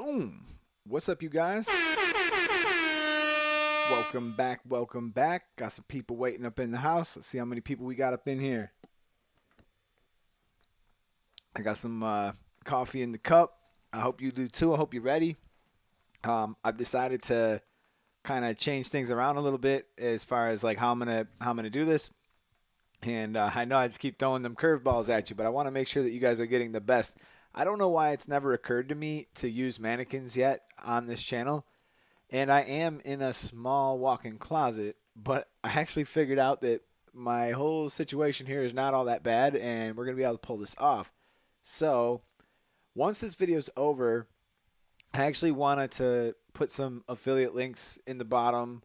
Boom. What's up, you guys? Welcome back. Welcome back. Got some people waiting up in the house. Let's see how many people we got up in here. I got some coffee in the cup. I hope you do too. I hope you're ready. I've decided to kind of change things around a little bit as far as like how I'm gonna do this. And I know I just keep throwing them curveballs at you, but I want to make sure that you guys are getting the best. I don't know why it's never occurred to me to use mannequins yet on this channel. And I am in a small walk-in closet, but I actually figured out that my whole situation here is not all that bad, and we're going to be able to pull this off. So once this video is over, I actually wanted to put some affiliate links in the bottom.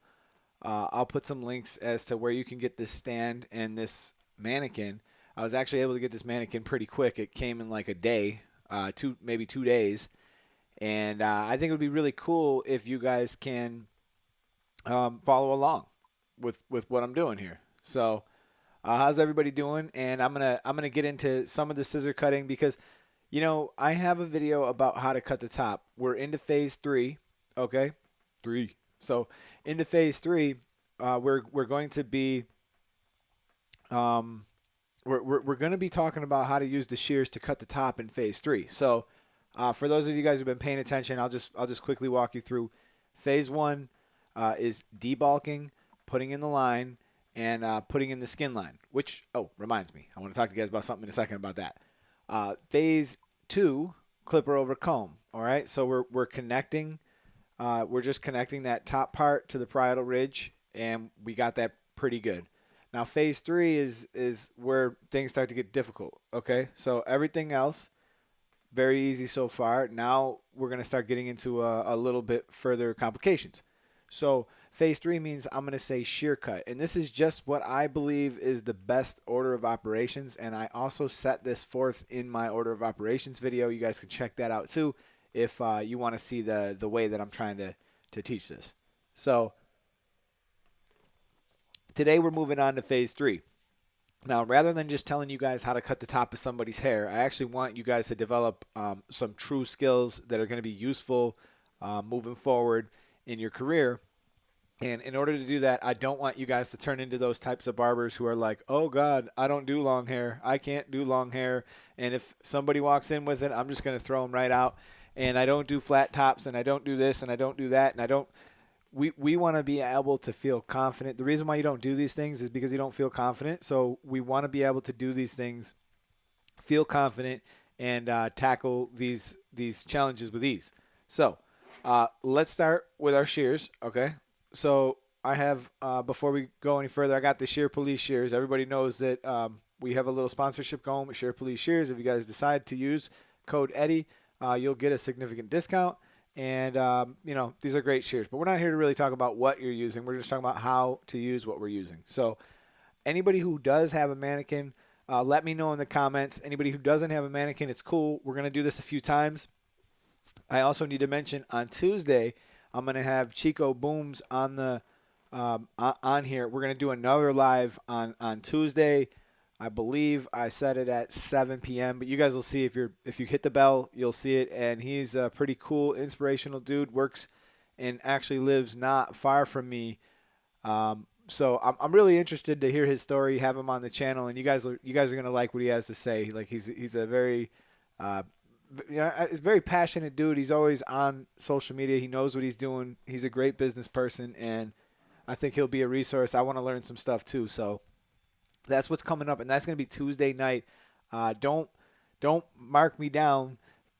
I'll put some links as to where you can get this stand and this mannequin. I was actually able to get this mannequin pretty quick. It came in like a day, maybe 2 days. And I think it would be really cool if you guys can follow along with what I'm doing here. So how's everybody doing? And I'm gonna get into some of the scissor cutting because, you know, I have a video about how to cut the top. We're into phase 3, okay? 3. So into phase 3, we're going to be we're going to be talking about how to use the shears to cut the top in phase 3. So for those of you guys who've been paying attention, I'll just quickly walk you through. Phase 1 is debulking, putting in the line, and putting in the skin line. Which reminds me, I want to talk to you guys about something in a second about that. Phase 2, clipper over comb. All right, so we're connecting. We're just connecting that top part to the parietal ridge, and we got that pretty good. Now, phase 3 is where things start to get difficult. Okay, so everything else very easy so far. Now we're going to start getting into a little bit further complications. So phase 3 means I'm going to say shear cut. And this is just what I believe is the best order of operations. And I also set this forth in my order of operations video. You guys can check that out too if you want to see the way that I'm trying to teach this. So today we're moving on to phase 3. Now, rather than just telling you guys how to cut the top of somebody's hair, I actually want you guys to develop some true skills that are going to be useful moving forward in your career. And in order to do that, I don't want you guys to turn into those types of barbers who are like, oh, God, I don't do long hair. I can't do long hair. And if somebody walks in with it, I'm just going to throw them right out. And I don't do flat tops, and I don't do this, and I don't do that, and I don't. We want to be able to feel confident. The reason why you don't do these things is because you don't feel confident. So we want to be able to do these things, feel confident, and tackle these challenges with ease. So let's start with our shears, okay? So I have, before we go any further, I got the Shear Police shears. Everybody knows that we have a little sponsorship going with Shear Police shears. If you guys decide to use code Eddie, you'll get a significant discount. And, you know, these are great shears. But we're not here to really talk about what you're using. We're just talking about how to use what we're using. So anybody who does have a mannequin, let me know in the comments. Anybody who doesn't have a mannequin, it's cool. We're going to do this a few times. I also need to mention on Tuesday, I'm going to have Chico Booms on the on here. We're going to do another live on Tuesday. I believe I set it at 7 p.m. But you guys will see if you hit the bell, you'll see it. And he's a pretty cool, inspirational dude. Works and actually lives not far from me. So I'm really interested to hear his story. Have him on the channel, and you guys are gonna like what he has to say. Like he's a very he's a very passionate dude. He's always on social media. He knows what he's doing. He's a great business person, and I think he'll be a resource. I want to learn some stuff too. So that's what's coming up, and that's going to be Tuesday night. Don't mark me down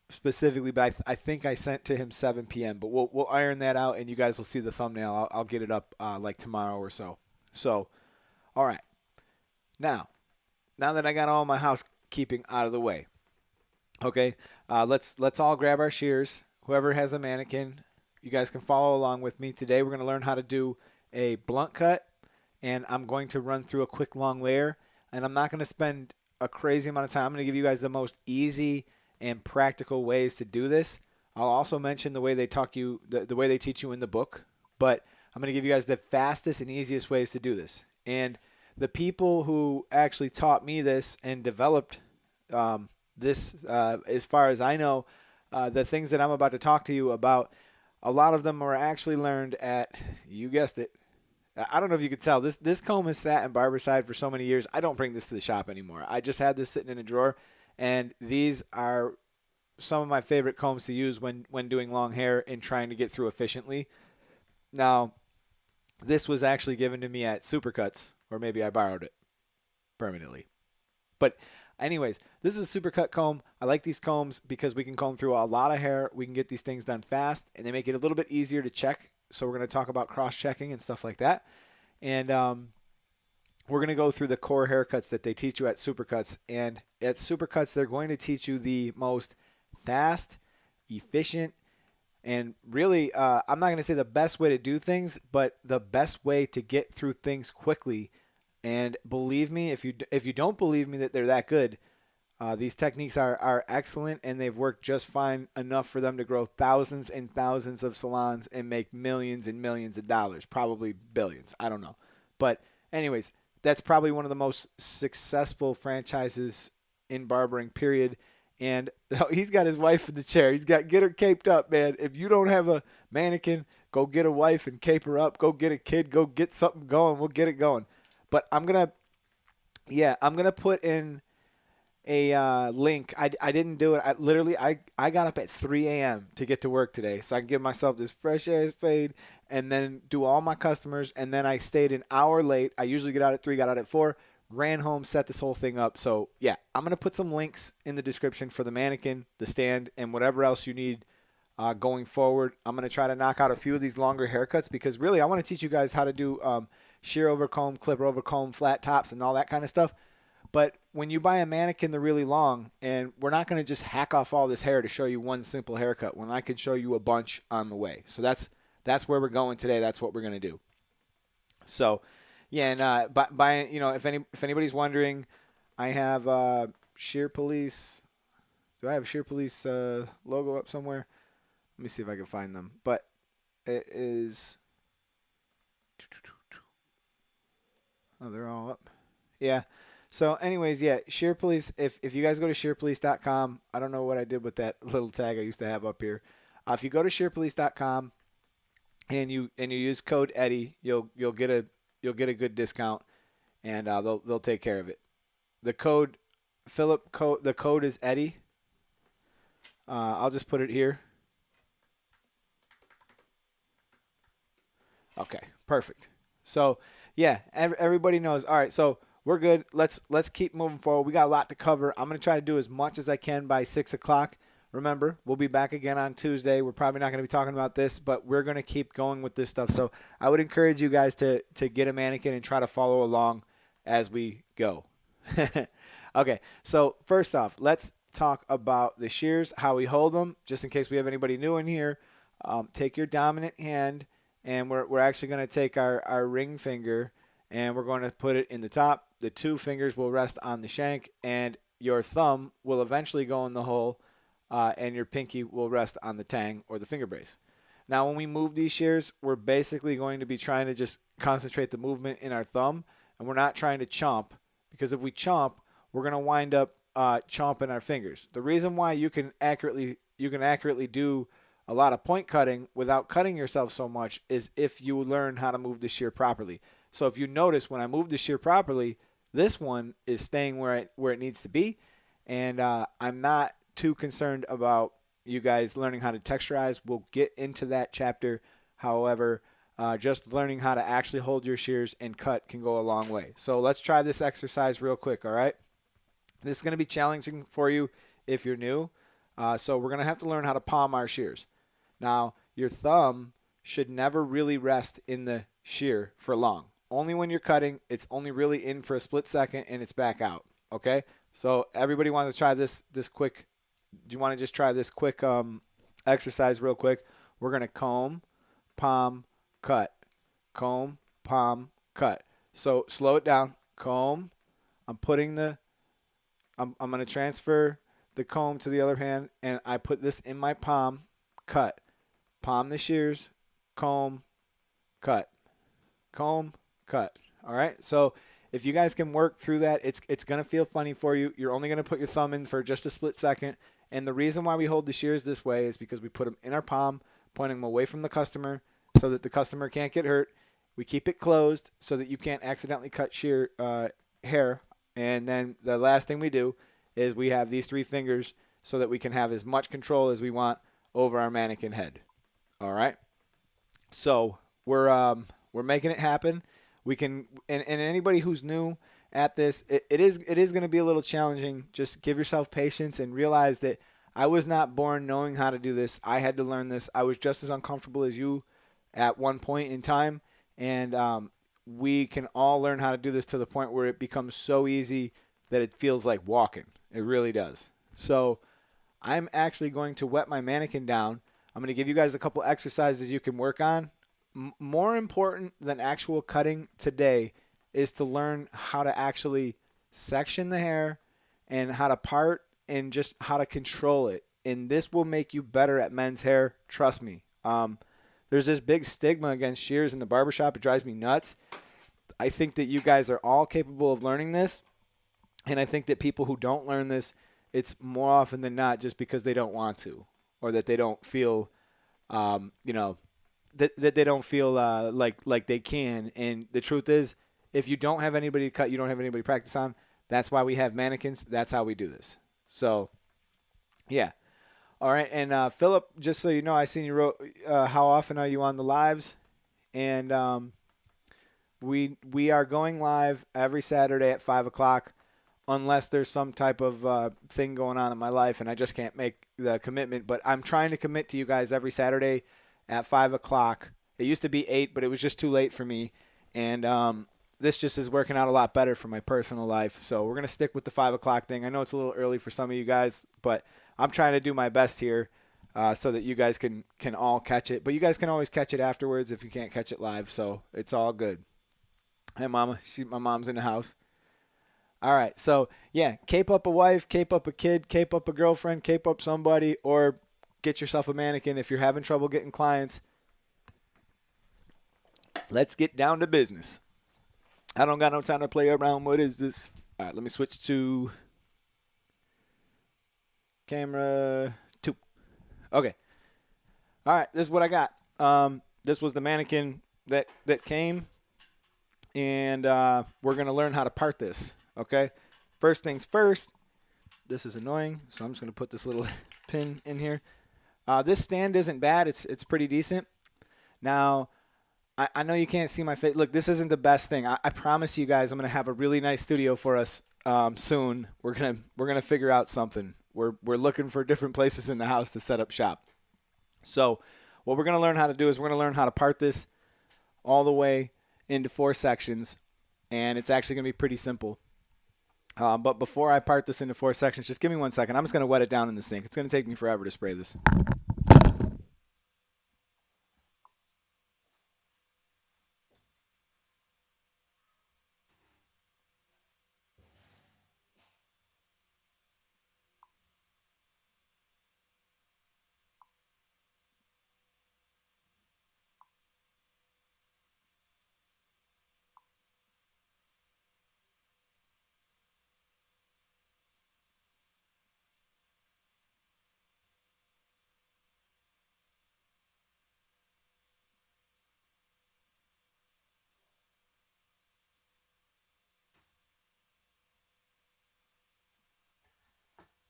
specifically, but I think I sent to him 7 p.m. But we'll iron that out, and you guys will see the thumbnail. I'll get it up like tomorrow or so. So, all right. Now that I got all my housekeeping out of the way, okay, let's all grab our shears. Whoever has a mannequin, you guys can follow along with me. Today we're going to learn how to do a blunt cut. And I'm going to run through a quick long layer, and I'm not going to spend a crazy amount of time. I'm going to give you guys the most easy and practical ways to do this. I'll also mention the way they the way they teach you in the book, but I'm going to give you guys the fastest and easiest ways to do this. And the people who actually taught me this and developed this, as far as I know, the things that I'm about to talk to you about, a lot of them were actually learned at, you guessed it. I don't know if you could tell. This comb has sat in Barberside for so many years. I don't bring this to the shop anymore. I just had this sitting in a drawer, and these are some of my favorite combs to use when doing long hair and trying to get through efficiently. Now, this was actually given to me at Supercuts, or maybe I borrowed it permanently. But anyways, this is a Supercut comb. I like these combs because we can comb through a lot of hair. We can get these things done fast, and they make it a little bit easier to check. So we're going to talk about cross-checking and stuff like that. And we're going to go through the core haircuts that they teach you at Supercuts. And at Supercuts, they're going to teach you the most fast, efficient, and really, I'm not going to say the best way to do things, but the best way to get through things quickly. And believe me, if you don't believe me that they're that good, these techniques are excellent, and they've worked just fine enough for them to grow thousands and thousands of salons and make millions and millions of dollars, probably billions. I don't know. But anyways, that's probably one of the most successful franchises in barbering, period. And he's got his wife in the chair. Get her caped up, man. If you don't have a mannequin, go get a wife and cape her up. Go get a kid. Go get something going. We'll get it going. But I'm gonna put in a link. I didn't do it. I got up at 3 a.m. to get to work today, so I can give myself this fresh ass fade and then do all my customers. And then I stayed an hour late. I usually get out at 3, got out at 4. Ran home, set this whole thing up. So, yeah, I'm going to put some links in the description for the mannequin, the stand, and whatever else you need going forward. I'm going to try to knock out a few of these longer haircuts because, really, I want to teach you guys how to do shear over comb, clipper over comb, flat tops, and all that kind of stuff. But when you buy a mannequin, they're really long, and we're not going to just hack off all this hair to show you one simple haircut when I can show you a bunch on the way. So that's where we're going today. That's what we're going to do. So, yeah, and if anybody's wondering, I have Shear Police. Do I have Shear Police logo up somewhere? Let me see if I can find them. But it is. Oh, they're all up. Yeah. So, anyways, yeah, Shear Police. If you guys go to shearpolice.com, I don't know what I did with that little tag I used to have up here. If you go to shearpolice.com and you use code Eddie, you'll get a good discount, and they'll take care of it. The code is Eddie. I'll just put it here. Okay, perfect. So yeah, everybody knows. All right, so we're good. Let's keep moving forward. We got a lot to cover. I'm gonna try to do as much as I can by 6 o'clock. Remember, we'll be back again on Tuesday. We're probably not going to be talking about this, but we're going to keep going with this stuff. So I would encourage you guys to get a mannequin and try to follow along as we go. Okay, so first off, let's talk about the shears, how we hold them, just in case we have anybody new in here. Take your dominant hand, and we're actually going to take our ring finger, and we're going to put it in the top. The 2 fingers will rest on the shank, and your thumb will eventually go in the hole. And your pinky will rest on the tang or the finger brace. Now, when we move these shears, we're basically going to be trying to just concentrate the movement in our thumb, and we're not trying to chomp, because if we chomp, we're going to wind up chomping our fingers. The reason why you can accurately do a lot of point cutting without cutting yourself so much is if you learn how to move the shear properly. So if you notice, when I move the shear properly, this one is staying where it needs to be, and I'm not too concerned about you guys learning how to texturize. We'll get into that chapter. However, just learning how to actually hold your shears and cut can go a long way. So let's try this exercise real quick, all right? This is going to be challenging for you if you're new. So we're going to have to learn how to palm our shears. Now, your thumb should never really rest in the shear for long. Only when you're cutting, it's only really in for a split second and it's back out, okay? So everybody wants to try this quick. Do you want to just try this quick exercise real quick? We're going to comb, palm, cut. Comb, palm, cut. So slow it down. Comb. I'm going to transfer the comb to the other hand, and I put this in my palm. Cut. Palm the shears. Comb, cut. Comb, cut. All right? So if you guys can work through that, it's going to feel funny for you. You're only going to put your thumb in for just a split second, And the reason why we hold the shears this way is because we put them in our palm, pointing them away from the customer so that the customer can't get hurt. We keep it closed so that you can't accidentally cut shear hair. And then the last thing we do is we have these 3 fingers so that we can have as much control as we want over our mannequin head. All right. So we're making it happen. We can, and anybody who's new at this, it is going to be a little challenging. Just give yourself patience and realize that I was not born knowing how to do this. I had to learn this. I was just as uncomfortable as you at one point in time, and we can all learn how to do this to the point where it becomes so easy that it feels like walking. It really does. So I'm actually going to wet my mannequin down. I'm going to give you guys a couple exercises you can work on. More important than actual cutting today is to learn how to actually section the hair and how to part and just how to control it. And this will make you better at men's hair. Trust me. There's this big stigma against shears in the barbershop. It drives me nuts. I think that you guys are all capable of learning this. And I think that people who don't learn this, it's more often than not just because they don't want to, or that they don't feel, that they don't feel like they can. And the truth is, if you don't have anybody to cut, you don't have anybody to practice on. That's why we have mannequins. That's how we do this. So, yeah. All right. And Philip, just so you know, I seen you wrote, how often are you on the lives? And we are going live every Saturday at 5 o'clock. Unless there's some type of thing going on in my life and I just can't make the commitment. But I'm trying to commit to you guys every Saturday at 5 o'clock. It used to be 8, but it was just too late for me. And this just is working out a lot better for my personal life. So we're going to stick with the 5 o'clock thing. I know it's a little early for some of you guys, but I'm trying to do my best here so that you guys can all catch it. But you guys can always catch it afterwards if you can't catch it live. So it's all good. Hey, Mama. My mom's in the house. All right, so, yeah, cape up a wife, cape up a kid, cape up a girlfriend, cape up somebody, or get yourself a mannequin if you're having trouble getting clients. Let's get down to business. I don't got no time to play around. What is this? All right, let me switch to camera 2. Okay. All right, this is what I got. This was the mannequin that came, and we're going to learn how to part this. Okay, first things first, this is annoying, so I'm just going to put this little pin in here. This stand isn't bad. It's pretty decent. Now, I know you can't see my face. Look, this isn't the best thing. I promise you guys I'm going to have a really nice studio for us soon. We're gonna figure out something. We're looking for different places in the house to set up shop. So what we're going to learn how to do is we're going to learn how to part this all the way into 4 sections, and it's actually going to be pretty simple. But before I part this into 4 sections, just give me 1 second. I'm just going to wet it down in the sink. It's going to take me forever to spray this.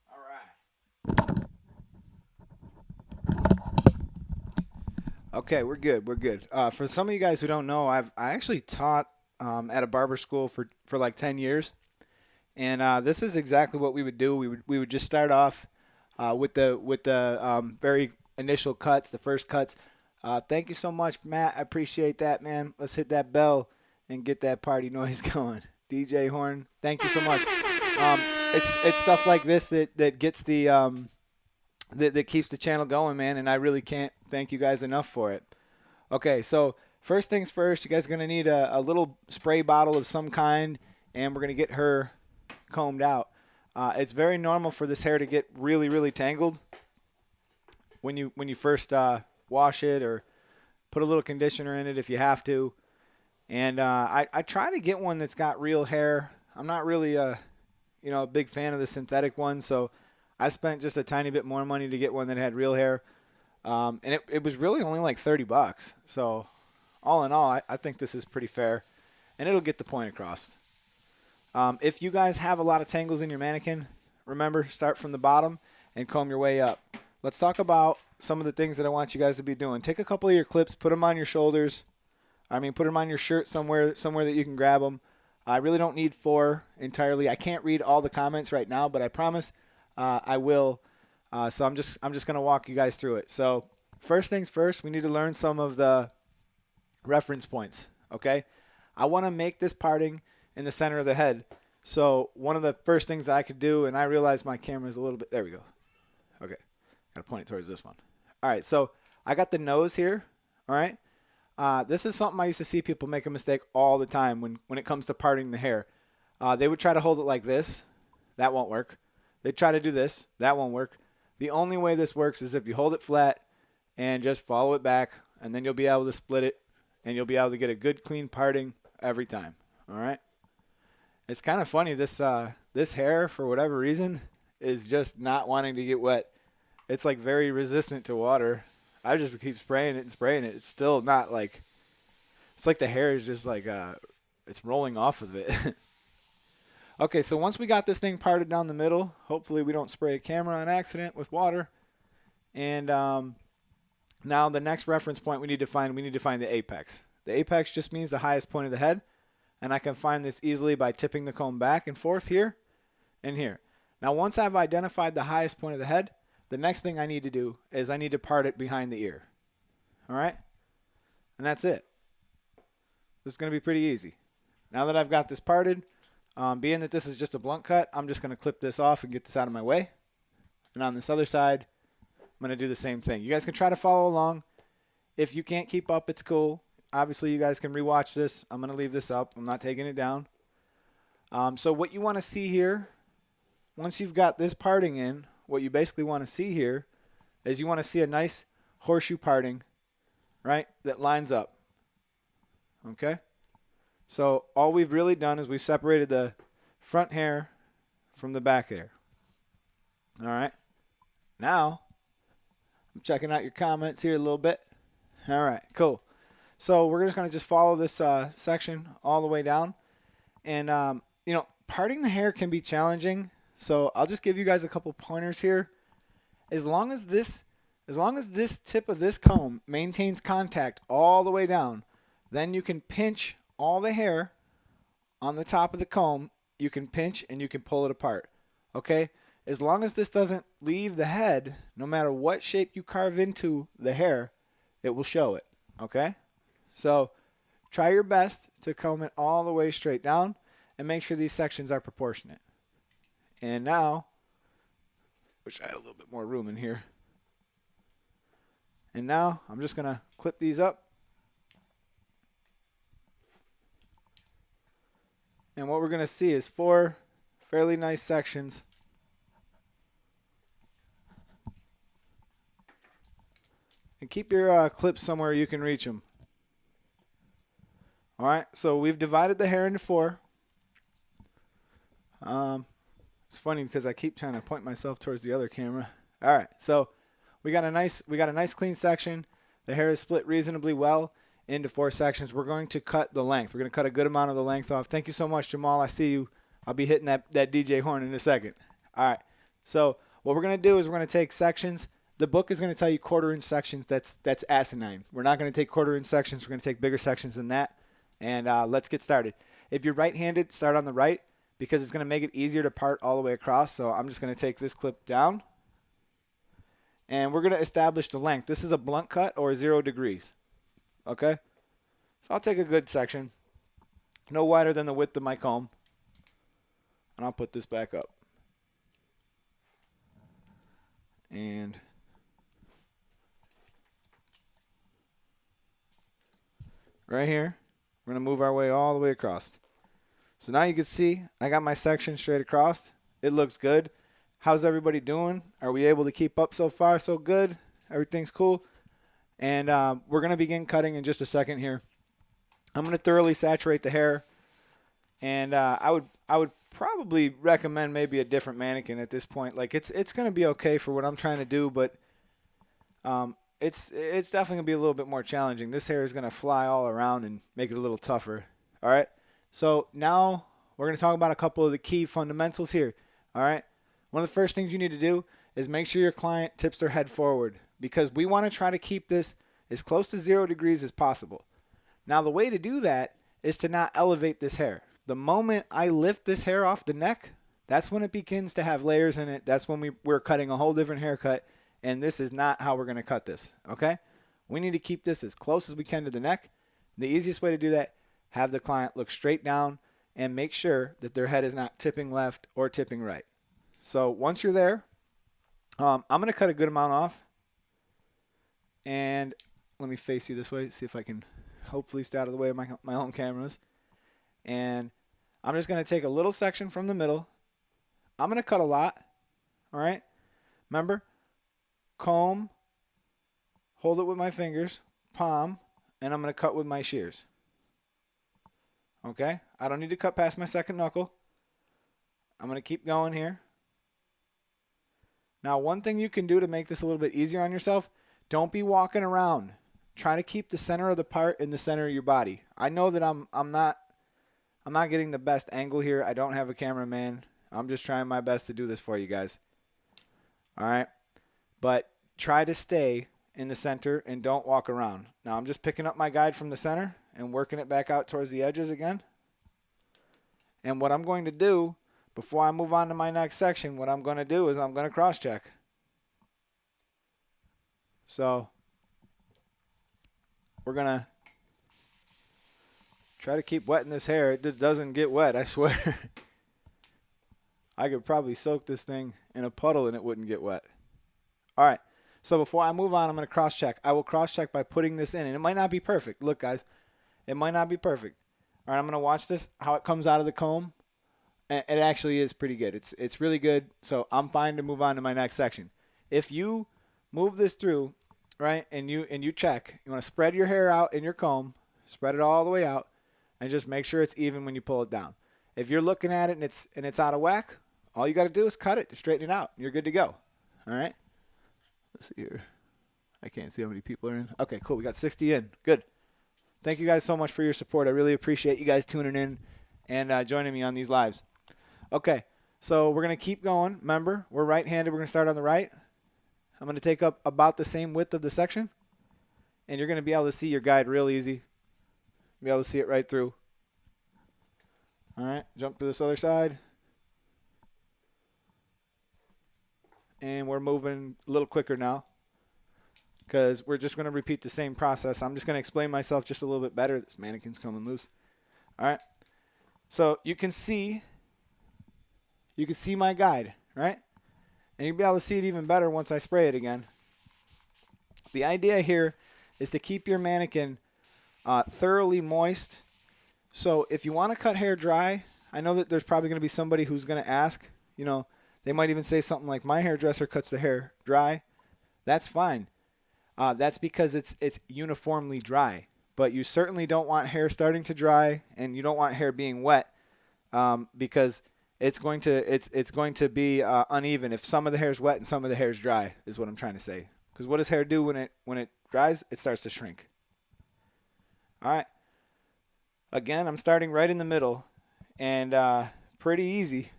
All right. Okay, we're good. We're good. For some of you guys who don't know, I actually taught at a barber school for like 10 years, and this is exactly what we would do. We would just start off with the very initial cuts, the first cuts. Thank you so much, Matt. I appreciate that, man. Let's hit that bell and get that party noise going. DJ Horn, thank you so much. It's stuff like this that gets the that keeps the channel going, man, and I really can't thank you guys enough for it. Okay, so first things first, you guys are going to need a little spray bottle of some kind, and we're going to get her combed out. It's very normal for this hair to get really, really tangled when you first wash it or put a little conditioner in it if you have to. And I try to get one that's got real hair. I'm not really a big fan of the synthetic one, so I spent just a tiny bit more money to get one that had real hair. And it was really only like $30. So all in all, I think this is pretty fair. And it'll get the point across. If you guys have a lot of tangles in your mannequin, remember, start from the bottom and comb your way up. Let's talk about some of the things that I want you guys to be doing. Take a couple of your clips, put them on your shoulders. Put them on your shirt somewhere that you can grab them. I really don't need 4 entirely. I can't read all the comments right now, but I promise I will. So I'm just going to walk you guys through it. So first things first, we need to learn some of the reference points, okay? I want to make this parting in the center of the head. So one of the first things I could do, and I realize my camera is a little bit, there we go. Okay, got to point it towards this one. All right, so I got the nose here, all right? This is something I used to see people make a mistake all the time when it comes to parting the hair. They would try to hold it like this. That won't work. They'd try to do this. That won't work. The only way this works is if you hold it flat and just follow it back, and then you'll be able to split it, and you'll be able to get a good, clean parting every time. All right? It's kind of funny. This hair, for whatever reason, is just not wanting to get wet. It's like very resistant to water. I just keep spraying it and spraying it. It's still not like, it's like the hair is just like, it's rolling off of it. Okay, so once we got this thing parted down the middle, hopefully we don't spray a camera on accident with water. And now the next reference point we need to find the apex. The apex just means the highest point of the head. And I can find this easily by tipping the comb back and forth here and here. Now once I've identified the highest point of the head, the next thing I need to do is I need to part it behind the ear. All right? And that's it. This is going to be pretty easy. Now that I've got this parted, being that this is just a blunt cut, I'm just going to clip this off and get this out of my way. And on this other side, I'm going to do the same thing. You guys can try to follow along. If you can't keep up, it's cool. Obviously, you guys can rewatch this. I'm going to leave this up. I'm not taking it down. So what you want to see here, once you've got this parting in, what you basically want to see here is you want to see a nice horseshoe parting, right, that lines up. Okay? So all we've really done is we've separated the front hair from the back hair. All right? Now, I'm checking out your comments here a little bit. All right, cool. So we're just going to just follow this section all the way down. And, parting the hair can be challenging. So I'll just give you guys a couple pointers here. As long as this tip of this comb maintains contact all the way down, then you can pinch all the hair on the top of the comb. You can pinch and you can pull it apart. Okay? As long as this doesn't leave the head, no matter what shape you carve into the hair, it will show it. Okay? So try your best to comb it all the way straight down and make sure these sections are proportionate. And now, wish I had a little bit more room in here. And now I'm just going to clip these up. And what we're going to see is 4 fairly nice sections. And keep your clips somewhere you can reach them. All right, so we've divided the hair into 4. It's funny because I keep trying to point myself towards the other camera. All right, so we got a nice clean section. The hair is split reasonably well into 4 sections. We're going to cut the length. We're going to cut a good amount of the length off. Thank you so much, Jamal. I see you. I'll be hitting that DJ horn in a second. All right, so what we're going to do is we're going to take sections. The book is going to tell you 1/4-inch sections. That's asinine. We're not going to take 1/4-inch sections. We're going to take bigger sections than that. And let's get started. If you're right-handed, start on the right, because it's going to make it easier to part all the way across. So I'm just going to take this clip down. And we're going to establish the length. This is a blunt cut or 0 degrees. Okay? So I'll take a good section. No wider than the width of my comb. And I'll put this back up. And right here, we're going to move our way all the way across. So now you can see I got my section straight across. It looks good. How's everybody doing? Are we able to keep up so far? So good. Everything's cool. And we're going to begin cutting in just a second here. I'm going to thoroughly saturate the hair. And I I would probably recommend maybe a different mannequin at this point. Like it's going to be okay for what I'm trying to do, but it's definitely going to be a little bit more challenging. This hair is going to fly all around and make it a little tougher. All right. So now we're going to talk about a couple of the key fundamentals here. All right. One of the first things you need to do is make sure your client tips their head forward, because we want to try to keep this as close to 0 degrees as possible. Now, the way to do that is to not elevate this hair. The moment I lift this hair off the neck, that's when it begins to have layers in it. That's when we're cutting a whole different haircut, and this is not how we're going to cut this, okay? We need to keep this as close as we can to the neck. The easiest way to do that, have the client look straight down and make sure that their head is not tipping left or tipping right. So once you're there, I'm going to cut a good amount off. And let me face you this way, see if I can hopefully stay out of the way of my own cameras. And I'm just going to take a little section from the middle. I'm going to cut a lot, all right? Remember, comb, hold it with my fingers, palm, and I'm going to cut with my shears. Okay? I don't need to cut past my second knuckle. I'm going to keep going here. Now, one thing you can do to make this a little bit easier on yourself, don't be walking around. Try to keep the center of the part in the center of your body. I know that I'm not getting the best angle here. I don't have a cameraman. I'm just trying my best to do this for you guys. All right? But try to stay in the center and don't walk around. Now, I'm just picking up my guide from the center and working it back out towards the edges again. And what I'm going to do, before I move on to my next section, what I'm going to do is I'm going to cross-check. So we're going to try to keep wetting this hair. It doesn't get wet, I swear. I could probably soak this thing in a puddle and it wouldn't get wet. All right. So before I move on, I'm going to cross-check. I will cross-check by putting this in. And it might not be perfect. Look, guys. It might not be perfect. All right, I'm going to watch this, how it comes out of the comb. And it actually is pretty good. It's really good. So I'm fine to move on to my next section. If you move this through, right, and you check, you want to spread your hair out in your comb, spread it all the way out, and just make sure it's even when you pull it down. If you're looking at it and it's out of whack, all you got to do is cut it to straighten it out. You're good to go. All right. Let's see here. I can't see how many people are in. Okay, cool. We got 60 in. Good. Thank you guys so much for your support. I really appreciate you guys tuning in and joining me on these lives. Okay, so we're going to keep going. Remember, we're right-handed. We're going to start on the right. I'm going to take up about the same width of the section, and you're going to be able to see your guide real easy. Be able to see it right through. All right, jump to this other side. And we're moving a little quicker now because we're just going to repeat the same process. I'm just going to explain myself just a little bit better. This mannequin's coming loose. All right, so you can see my guide, right? And you'll be able to see it even better once I spray it again. The idea here is to keep your mannequin thoroughly moist. So if you want to cut hair dry, I know that there's probably going to be somebody who's going to ask, you know, they might even say something like, my hairdresser cuts the hair dry. That's fine. That's because it's uniformly dry. But you certainly don't want hair starting to dry, and you don't want hair being wet because it's going to be uneven if some of the hair is wet and some of the hair is dry, is what I'm trying to say. Because what does hair do when it dries? It starts to shrink. All right. Again, I'm starting right in the middle, and pretty easy.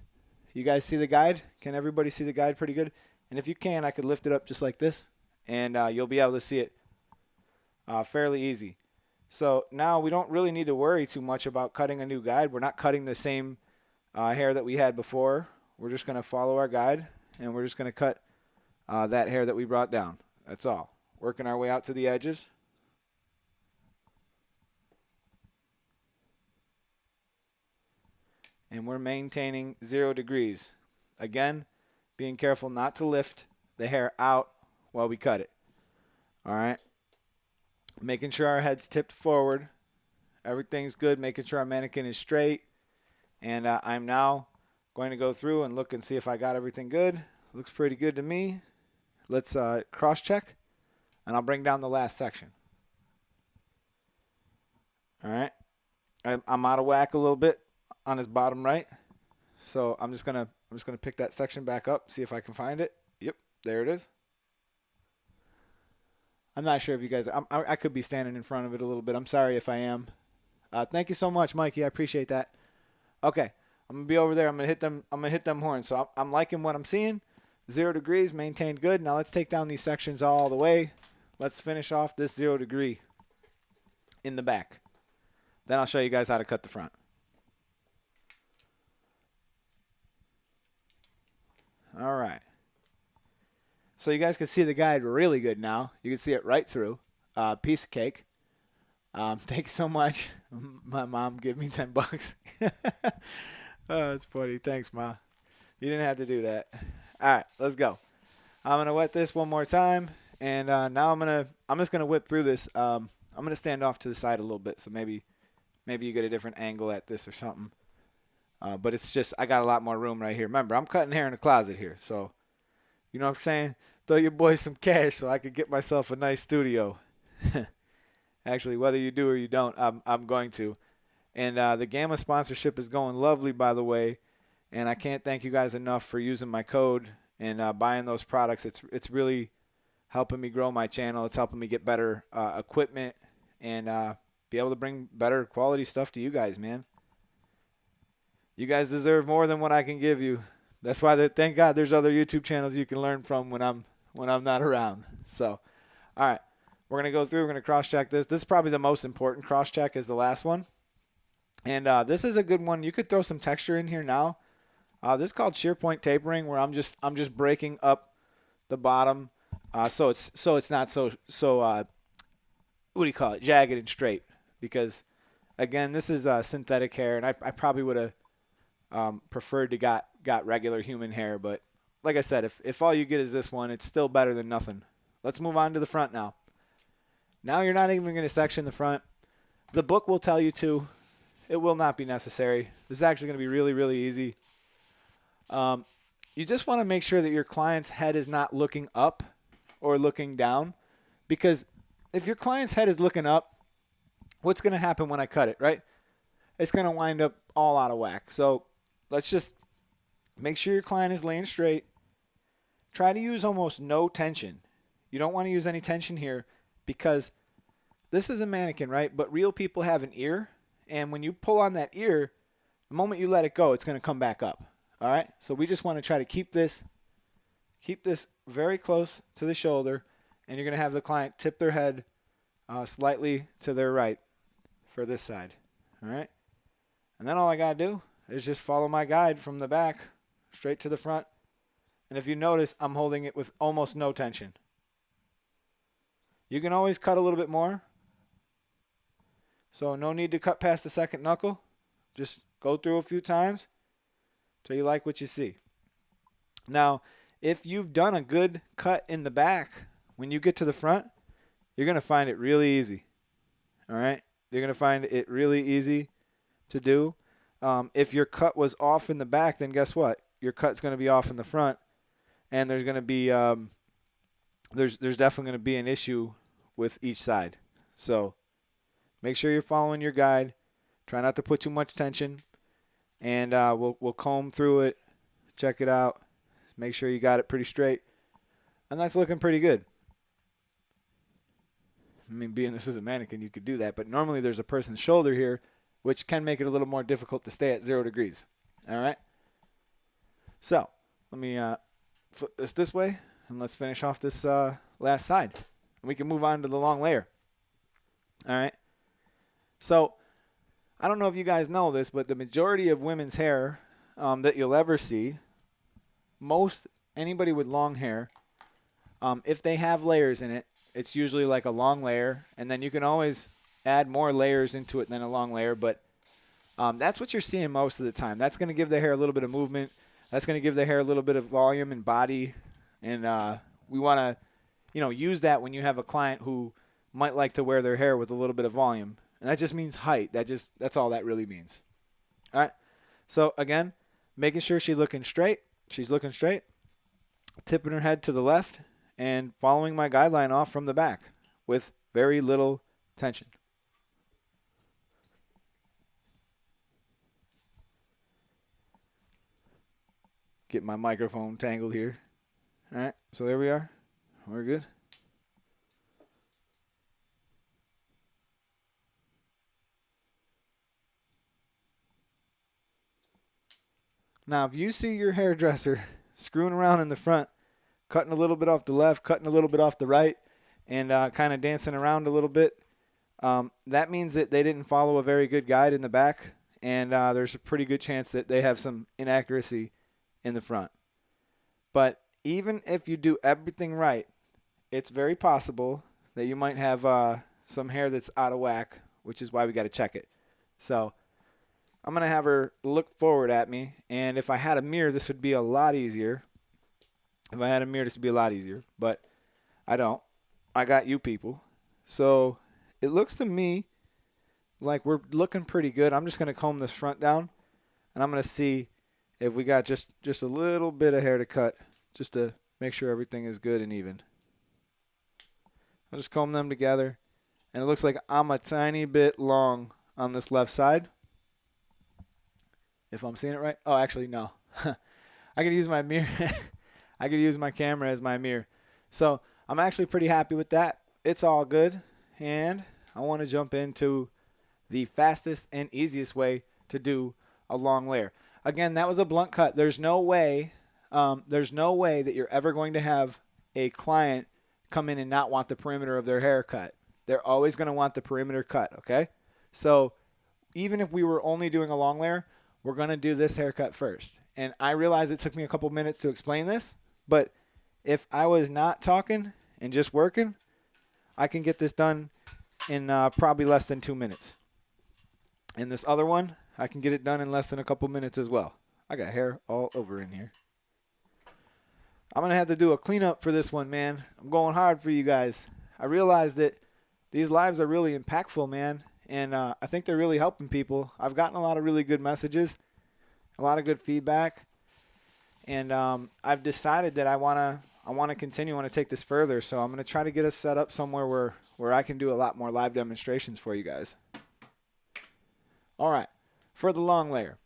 You guys see the guide? Can everybody see the guide pretty good? And if you can, I could lift it up just like this, and you'll be able to see it fairly easy. So now we don't really need to worry too much about cutting a new guide. We're not cutting the same hair that we had before. We're just going to follow our guide, and we're just going to cut that hair that we brought down. That's all. Working our way out to the edges. And we're maintaining 0 degrees. Again, being careful not to lift the hair out while we cut it. All right. Making sure our head's tipped forward. Everything's good. Making sure our mannequin is straight. And I'm now going to go through and look and see if I got everything good. Looks pretty good to me. Let's cross-check, and I'll bring down the last section. All right. I'm out of whack a little bit on his bottom right. So I'm just gonna pick that section back up, see if I can find it. Yep, there it is. I'm not sure if you guys, I could be standing in front of it a little bit. I'm sorry if I am. Thank you so much, Mikey. I appreciate that. Okay, I'm gonna be over there. I'm gonna hit them. I'm gonna hit them horns. So I'm liking what I'm seeing. 0 degrees, maintained good. Now let's take down these sections all the way. Let's finish off this 0 degree in the back. Then I'll show you guys how to cut the front. All right. So you guys can see the guide really good now. You can see it right through. Piece of cake. Thank you so much. My mom gave me 10 bucks. Oh, that's funny. Thanks, Ma. You didn't have to do that. All right, let's go. I'm gonna wet this one more time, and now I'm just gonna whip through this. I'm gonna stand off to the side a little bit, so maybe you get a different angle at this or something. But it's just I got a lot more room right here. Remember, I'm cutting hair in a closet here, so you know what I'm saying. Throw your boy some cash so I could get myself a nice studio. Actually, whether you do or you don't, I'm going to. And the Gamma sponsorship is going lovely, by the way. And I can't thank you guys enough for using my code and buying those products. It's really helping me grow my channel. It's helping me get better equipment and be able to bring better quality stuff to you guys, man. You guys deserve more than what I can give you. That's why thank God there's other YouTube channels you can learn from when I'm not around. So, all right, we're gonna go through. We're gonna cross-check this. This is probably the most important cross-check is the last one. And this is a good one. You could throw some texture in here now. This is called shear point tapering, where I'm just breaking up the bottom, so it's not so what do you call it, jagged and straight. Because again, this is synthetic hair, and I probably would have preferred to got regular human hair, but like I said, if all you get is this one, it's still better than nothing. Let's move on to the front now. Now you're not even going to section the front. The book will tell you to. It will not be necessary. This is actually going to be really, really easy. You just want to make sure that your client's head is not looking up or looking down, because if your client's head is looking up, what's going to happen when I cut it, right? It's going to wind up all out of whack. So let's just make sure your client is laying straight. Try to use almost no tension. You don't want to use any tension here because this is a mannequin, right? But real people have an ear, and when you pull on that ear, the moment you let it go, it's going to come back up. All right? So we just want to try to keep this very close to the shoulder, and you're going to have the client tip their head slightly to their right for this side. All right? And then all I got to do is just follow my guide from the back straight to the front. And if you notice, I'm holding it with almost no tension. You can always cut a little bit more. So no need to cut past the second knuckle. Just go through a few times till you like what you see. Now, if you've done a good cut in the back, when you get to the front, you're going to find it really easy. All right? You're going to find it really easy to do. If your cut was off in the back, then guess what? Your cut's going to be off in the front, and there's going to be there's definitely going to be an issue with each side. So make sure you're following your guide. Try not to put too much tension, and we'll comb through it, check it out, make sure you got it pretty straight, and that's looking pretty good. I mean, being this is a mannequin, you could do that, but normally there's a person's shoulder here, which can make it a little more difficult to stay at 0 degrees. All right? So let me flip this way, and let's finish off this last side. We can move on to the long layer. All right? So I don't know if you guys know this, but the majority of women's hair that you'll ever see, anybody with long hair, if they have layers in it, it's usually like a long layer, and then you can always add more layers into it than a long layer, but that's what you're seeing most of the time. That's going to give the hair a little bit of movement. That's going to give the hair a little bit of volume and body, and we want to, use that when you have a client who might like to wear their hair with a little bit of volume, and that just means height. That's all that really means. All right. So again, making sure she's looking straight. She's looking straight, tipping her head to the left, and following my guideline off from the back with very little tension. Get my microphone tangled here. All right, so there we are. We're good. Now, if you see your hairdresser screwing around in the front, cutting a little bit off the left, cutting a little bit off the right, and kind of dancing around a little bit, that means that they didn't follow a very good guide in the back, and there's a pretty good chance that they have some inaccuracy in the front. But even if you do everything right, it's very possible that you might have some hair that's out of whack, which is why we got to check it. So I'm going to have her look forward at me, and if I had a mirror, this would be a lot easier. If I had a mirror, this would be a lot easier, but I don't. I got you people. So it looks to me like we're looking pretty good. I'm just going to comb this front down, and I'm going to see if we got just a little bit of hair to cut, just to make sure everything is good and even. I'll just comb them together, and it looks like I'm a tiny bit long on this left side. If I'm seeing it right. Oh, actually, no. I could use my mirror. I could use my camera as my mirror. So I'm actually pretty happy with that. It's all good. And I want to jump into the fastest and easiest way to do a long layer. Again, that was a blunt cut. There's no way that you're ever going to have a client come in and not want the perimeter of their hair cut. They're always going to want the perimeter cut, okay? So even if we were only doing a long layer, we're going to do this haircut first. And I realize it took me a couple minutes to explain this, but if I was not talking and just working, I can get this done in probably less than 2 minutes. And this other one, I can get it done in less than a couple minutes as well. I got hair all over in here. I'm going to have to do a cleanup for this one, man. I'm going hard for you guys. I realize that these lives are really impactful, man. And I think they're really helping people. I've gotten a lot of really good messages, a lot of good feedback. And I've decided that I want to continue, I want to take this further. So I'm going to try to get us set up somewhere where I can do a lot more live demonstrations for you guys. All right, for the long layer.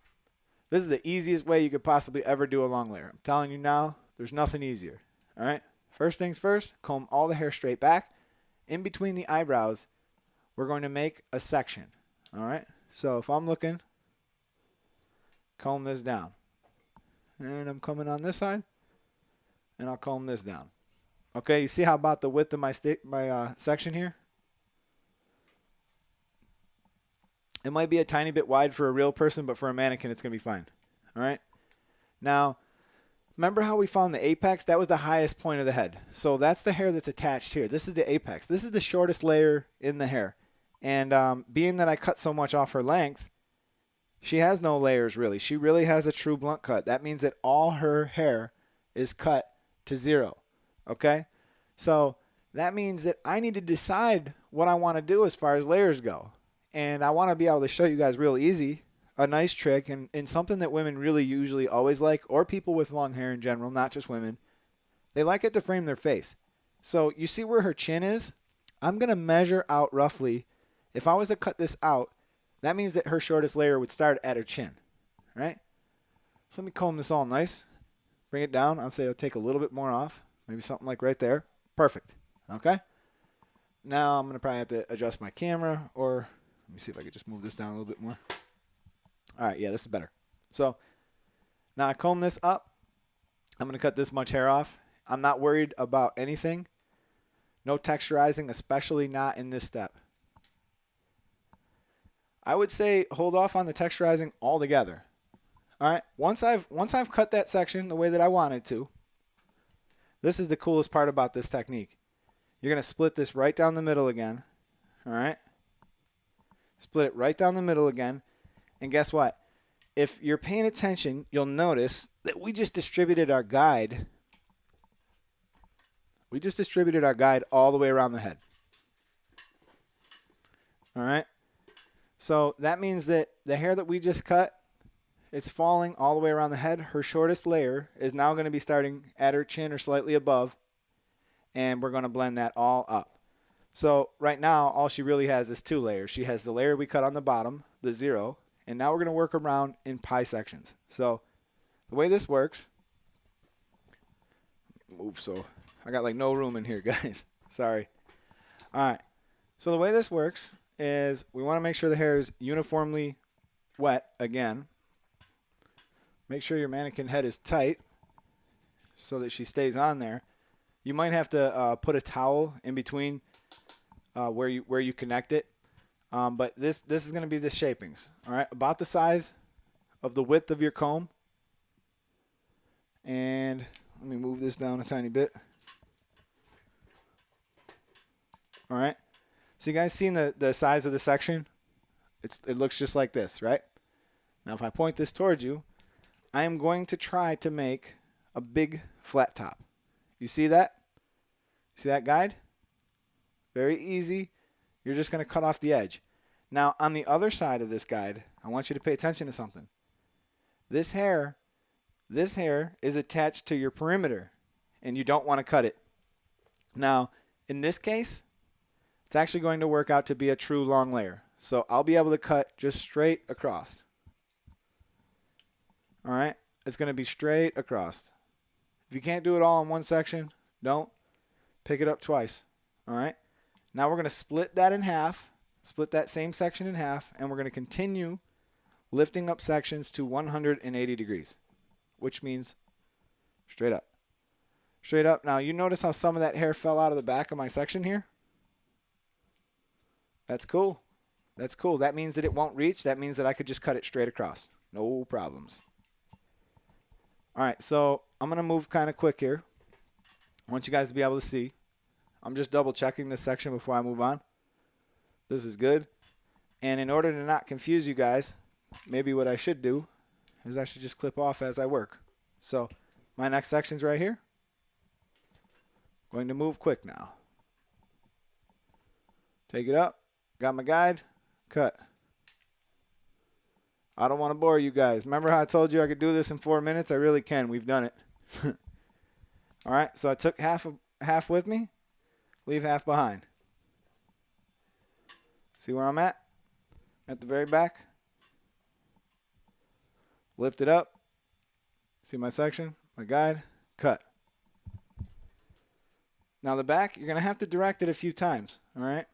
This is the easiest way you could possibly ever do a long layer. I'm telling you now, there's nothing easier. All right, first things first, comb all the hair straight back. In between the eyebrows, we're going to make a section. All right, so if I'm looking, comb this down. And I'm coming on this side, and I'll comb this down. Okay, you see how about the width of my section here? It might be a tiny bit wide for a real person, but for a mannequin, it's going to be fine. All right? Now, remember how we found the apex? That was the highest point of the head. So that's the hair that's attached here. This is the apex. This is the shortest layer in the hair. And being that I cut so much off her length, she has no layers really. She really has a true blunt cut. That means that all her hair is cut to 0. Okay? So that means that I need to decide what I want to do as far as layers go. And I want to be able to show you guys real easy a nice trick and something that women really usually always like, or people with long hair in general, not just women. They like it to frame their face. So you see where her chin is? I'm going to measure out roughly. If I was to cut this out, that means that her shortest layer would start at her chin. Right? So let me comb this all nice. Bring it down. I'll say I'll take a little bit more off. Maybe something like right there. Perfect. Okay? Now I'm going to probably have to adjust my camera, or let me see if I could just move this down a little bit more. All right, yeah, this is better. So now I comb this up. I'm going to cut this much hair off. I'm not worried about anything. No texturizing, especially not in this step. I would say hold off on the texturizing altogether. All right, once I've cut that section the way that I wanted to, this is the coolest part about this technique. You're going to split this right down the middle again. All right? Split it right down the middle again. And guess what? If you're paying attention, you'll notice that we just distributed our guide. We just distributed our guide all the way around the head. All right? So that means that the hair that we just cut, it's falling all the way around the head. Her shortest layer is now going to be starting at her chin or slightly above. And we're going to blend that all up. So right now, all she really has is 2 layers. She has the layer we cut on the bottom, the 0, and now we're going to work around in pie sections. So the way this works, move so I got like no room in here, guys. Sorry. All right. So the way this works is we want to make sure the hair is uniformly wet again. Make sure your mannequin head is tight so that she stays on there. You might have to put a towel in between where you connect it. But this is going to be the shapings. All right, about the size of the width of your comb. And let me move this down a tiny bit. All right. So you guys seen the size of the section? It looks just like this, right? Now if I point this towards you, I am going to try to make a big flat top. You see that? See that guide? Very easy. You're just going to cut off the edge. Now on the other side of this guide, I want you to pay attention to something. This hair is attached to your perimeter, and you don't want to cut it. Now, in this case, it's actually going to work out to be a true long layer. So I'll be able to cut just straight across. All right? It's going to be straight across. If you can't do it all in one section, don't. Pick it up twice. All right? Now we're going to split that in half, split that same section in half, and we're going to continue lifting up sections to 180 degrees, which means straight up. Straight up. Now, you notice how some of that hair fell out of the back of my section here? That's cool. That's cool. That means that it won't reach. That means that I could just cut it straight across. No problems. All right, so I'm going to move kind of quick here. I want you guys to be able to see. I'm just double checking this section before I move on. This is good. And in order to not confuse you guys, maybe what I should do is I should just clip off as I work. So my next section's right here. Going to move quick now. Take it up. Got my guide. Cut. I don't want to bore you guys. Remember how I told you I could do this in 4 minutes? I really can. We've done it. All right, so I took half with me, leave half behind. See where I'm at? At the very back. Lift it up. See my section, my guide, cut. Now the back, you're going to have to direct it a few times, all right?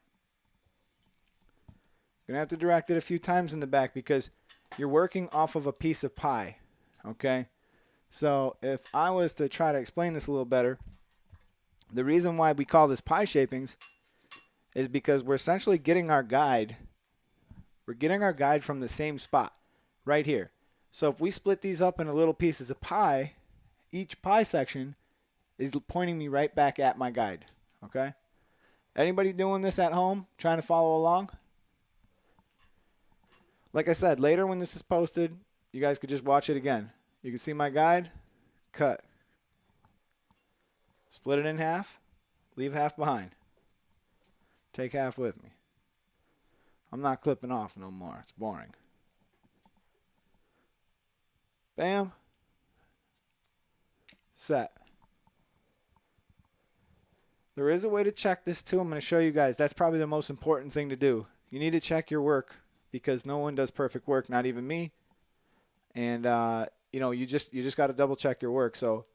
You're going to have to direct it a few times in the back because you're working off of a piece of pie, okay? So if I was to try to explain this a little better, the reason why we call this pie shapings is because we're essentially getting our guide. We're getting our guide from the same spot right here. So if we split these up into little pieces of pie, each pie section is pointing me right back at my guide, okay? Anybody doing this at home, trying to follow along? Like I said, later when this is posted, you guys could just watch it again. You can see my guide, cut. Split it in half, leave half behind. Take half with me. I'm not clipping off no more. It's boring. Bam. Set. There is a way to check this too. I'm going to show you guys. That's probably the most important thing to do. You need to check your work because no one does perfect work, not even me. And you know, you just got to double check your work. So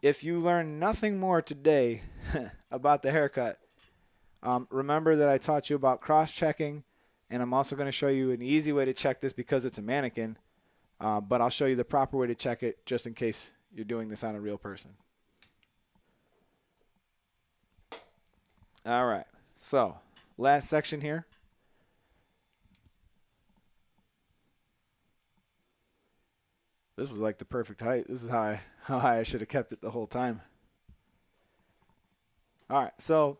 if you learn nothing more today about the haircut, remember that I taught you about cross-checking, and I'm also going to show you an easy way to check this because it's a mannequin, but I'll show you the proper way to check it just in case you're doing this on a real person. All right, so last section here. This was like the perfect height. This is how high I should have kept it the whole time. All right, so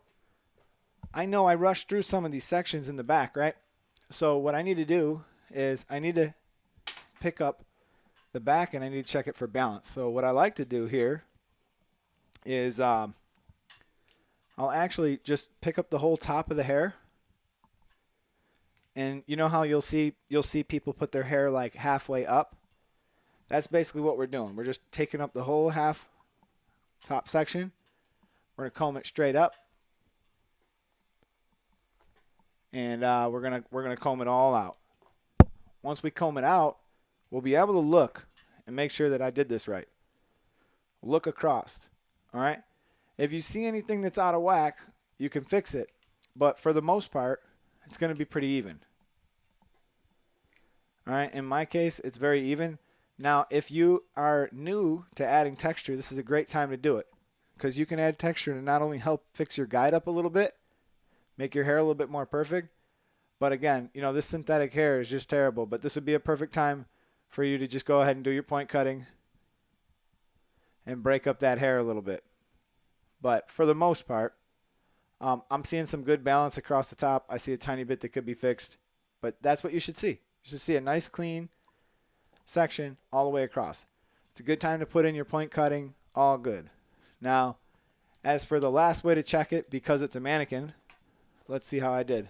I know I rushed through some of these sections in the back, right? So what I need to do is I need to pick up the back and I need to check it for balance. So what I like to do here is I'll actually just pick up the whole top of the hair. And you know how you'll see people put their hair like halfway up? That's basically what we're doing. We're just taking up the whole half top section. We're going to comb it straight up. And we're gonna comb it all out. Once we comb it out, we'll be able to look and make sure that I did this right. Look across. All right. If you see anything that's out of whack, you can fix it. But for the most part, it's going to be pretty even. All right. In my case, it's very even. Now, if you are new to adding texture, this is a great time to do it, because you can add texture to not only help fix your guide up a little bit, make your hair a little bit more perfect, but again, you know, this synthetic hair is just terrible. But this would be a perfect time for you to just go ahead and do your point cutting and break up that hair a little bit. But for the most part, I'm seeing some good balance across the top. I see a tiny bit that could be fixed, but that's what you should see. You should see a nice clean section all the way across. It's a good time to put in your point cutting, all good. Now, as for the last way to check it, because it's a mannequin, let's see how I did.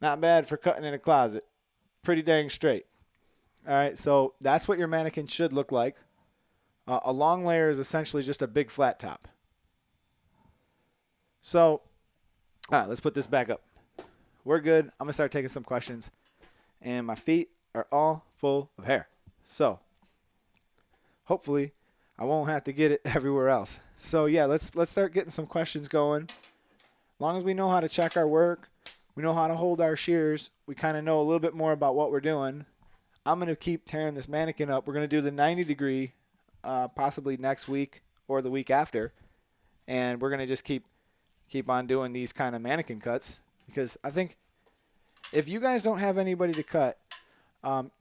Not bad for cutting in a closet. Pretty dang straight. All right, so that's what your mannequin should look like. A long layer is essentially just a big flat top. So, all right, let's put this back up. We're good. I'm going to start taking some questions. And my feet are all full of hair. So, hopefully, I won't have to get it everywhere else. So, yeah, let's start getting some questions going. As long as we know how to check our work, we know how to hold our shears, we kind of know a little bit more about what we're doing. I'm going to keep tearing this mannequin up. We're going to do the 90 degree possibly next week or the week after. And we're going to just keep on doing these kind of mannequin cuts, because I think if you guys don't have anybody to cut,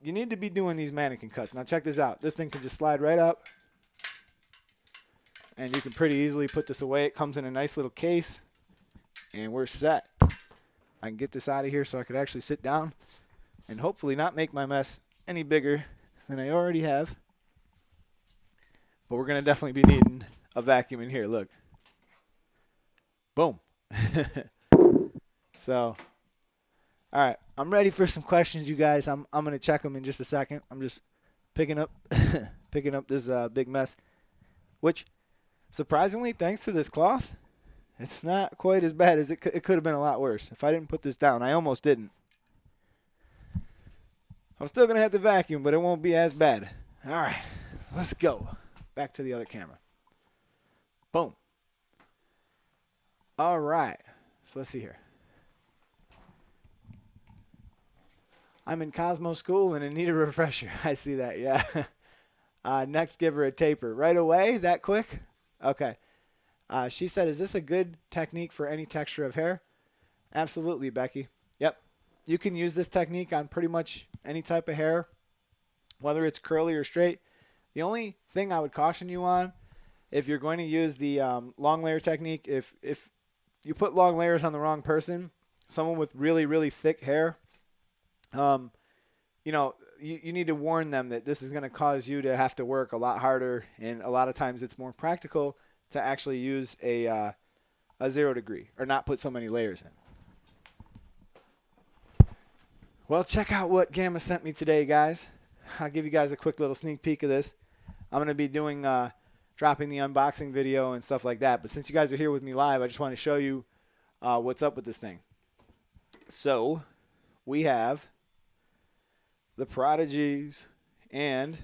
you need to be doing these mannequin cuts. Now check this out. This thing can just slide right up, and you can pretty easily put this away. It comes in a nice little case, and we're set. I can get this out of here so I could actually sit down and hopefully not make my mess any bigger than I already have. But we're going to definitely be needing a vacuum in here. Look. Boom. So, all right. I'm ready for some questions, you guys. I'm going to check them in just a second. I'm just picking up this big mess, which surprisingly, thanks to this cloth, it's not quite as bad as it could have been. A lot worse if I didn't put this down. I almost didn't. I'm still going to have to vacuum, but it won't be as bad. All right. Let's go. Back to the other camera. Boom. All right. So let's see here. I'm in Cosmo school and I need a refresher. I see that. Yeah. Next, give her a taper. Right away? That quick? Okay. She said, is this a good technique for any texture of hair? Absolutely, Becky. Yep. You can use this technique on pretty much any type of hair, whether it's curly or straight. The only thing I would caution you on, if you're going to use the long layer technique, if you put long layers on the wrong person, someone with really, really thick hair, you know, you need to warn them that this is going to cause you to have to work a lot harder, and a lot of times it's more practical to actually use a 0 degree or not put so many layers in. Well, check out what Gamma sent me today, guys. I'll give you guys a quick little sneak peek of this. I'm going to be doing dropping the unboxing video and stuff like that. But since you guys are here with me live, I just want to show you what's up with this thing. So we have the Prodigies, and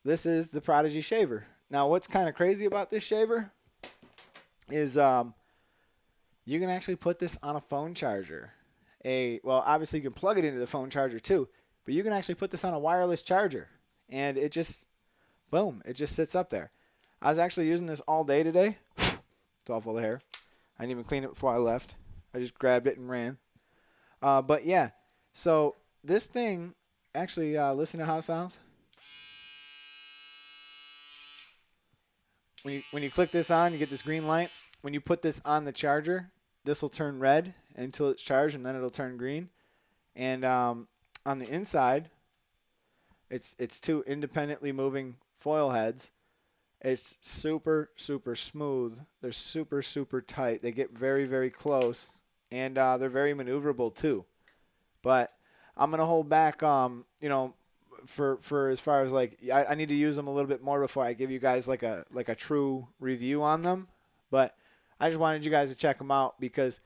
this is the Prodigy shaver. Now, what's kind of crazy about this shaver is you can actually put this on a phone charger. Well, obviously you can plug it into the phone charger too, but you can actually put this on a wireless charger, and it just, boom, it just sits up there. I was actually using this all day today. It's all full of hair. I didn't even clean it before I left. I just grabbed it and ran. But yeah, so this thing, actually, listen to how it sounds. When you click this on, you get this green light. When you put this on the charger, this will turn red until it's charged, and then it'll turn green. And on the inside, it's two independently moving foil heads. It's super, super smooth. They're super, super tight. They get very, very close, and they're very maneuverable too. But I'm gonna hold back, you know, for as far as like I need to use them a little bit more before I give you guys like a true review on them. But I just wanted you guys to check them out, because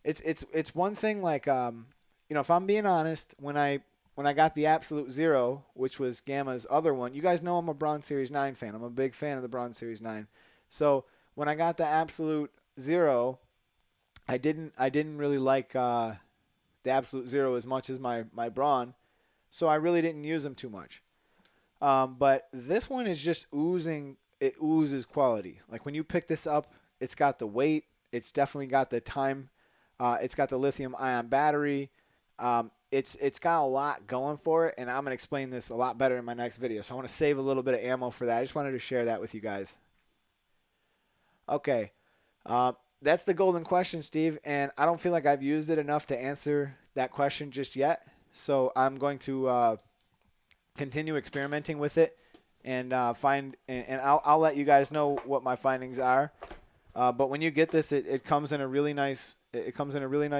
it's one thing, like you know, if I'm being honest, when I when I got the Absolute Zero, which was Gamma's other one, you guys know I'm a Braun Series 9 fan. I'm a big fan of the Braun Series 9. So when I got the Absolute Zero, I didn't really like the Absolute Zero as much as my Braun, so I really didn't use them too much. But this one is just oozing. It oozes quality. Like when you pick this up, it's got the weight. It's definitely got the time. It's got the lithium ion battery. It's got a lot going for it, and I'm gonna explain this a lot better in my next video. So I want to save a little bit of ammo for that. I just wanted to share that with you guys. Okay, that's the golden question, Steve, and I don't feel like I've used it enough to answer that question just yet. So I'm going to continue experimenting with it and I'll let you guys know what my findings are. But when you get this, it comes in a really nice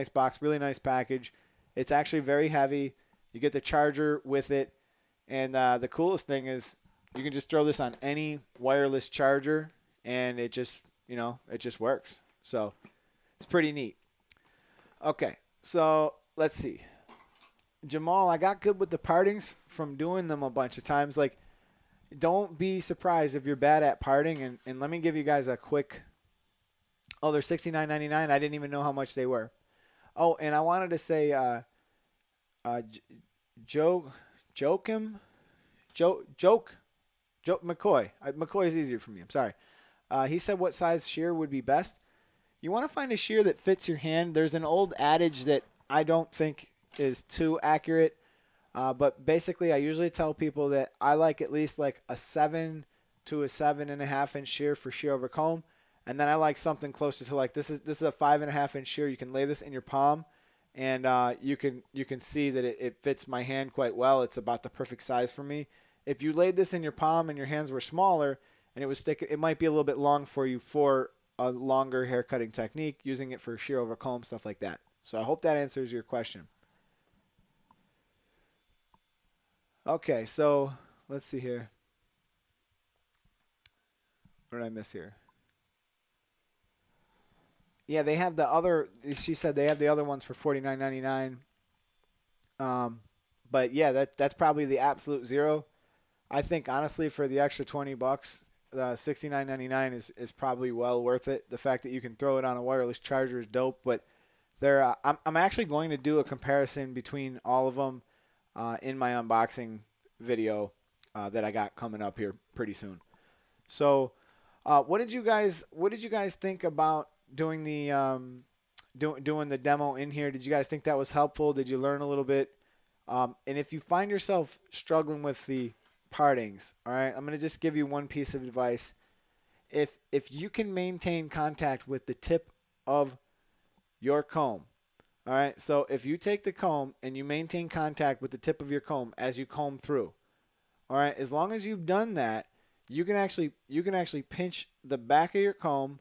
box, really nice package. It's actually very heavy. You get the charger with it, and the coolest thing is you can just throw this on any wireless charger, and it just works. So it's pretty neat. Okay, so let's see. Jamal, I got good with the partings from doing them a bunch of times. Like, don't be surprised if you're bad at parting. And let me give you guys a quick. Oh, they're $69.99. I didn't even know how much they were. Oh, and I wanted to say, Joke McCoy. McCoy is easier for me. I'm sorry. He said what size shear would be best. You want to find a shear that fits your hand. There's an old adage that I don't think is too accurate, but basically I usually tell people that I like at least like a 7 to a 7.5 inch shear for shear over comb, and then I like something closer to like this is a 5.5 inch shear. You can lay this in your palm, and you can see that it fits my hand quite well. It's about the perfect size for me. If you laid this in your palm and your hands were smaller and it was thicker, it might be a little bit long for you for a longer hair cutting technique, using it for shear over comb, stuff like that. So I hope that answers your question. Okay, so let's see here. What did I miss here? Yeah, they have the other. She said they have the other ones for $49.99. But yeah, that's probably the Absolute Zero. I think honestly for the extra $20, the $69.99 is probably well worth it. The fact that you can throw it on a wireless charger is dope. But I'm actually going to do a comparison between all of them in my unboxing video that I got coming up here pretty soon. So, what did you guys think about doing the doing the demo in here? Did you guys think that was helpful? Did you learn a little bit? And if you find yourself struggling with the partings, all right, I'm going to just give you one piece of advice. If you can maintain contact with the tip of your comb, all right, so if you take the comb and you maintain contact with the tip of your comb as you comb through, all right, as long as you've done that, you can actually pinch the back of your comb,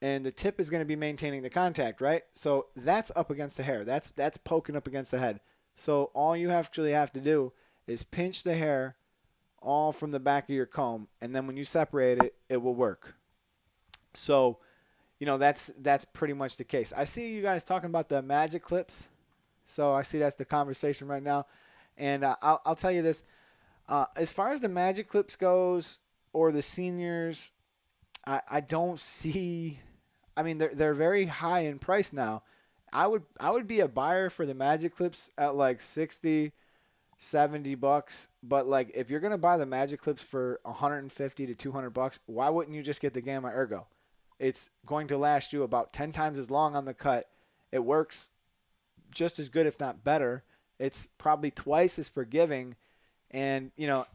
and the tip is going to be maintaining the contact, right? So that's up against the hair. That's poking up against the head. So all you actually have to do is pinch the hair all from the back of your comb, and then when you separate it, it will work. So, that's pretty much the case. I see you guys talking about the magic clips. So I see that's the conversation right now. And I'll tell you this. As far as the magic clips goes or the seniors, I don't see. I mean, they're very high in price now. I would be a buyer for the magic clips at like $60-$70, but like if you're gonna buy the magic clips for $150 to $200, why wouldn't you just get the Gamma Ergo? It's going to last you about 10 times as long on the cut. It works just as good, if not better. It's probably twice as forgiving. And,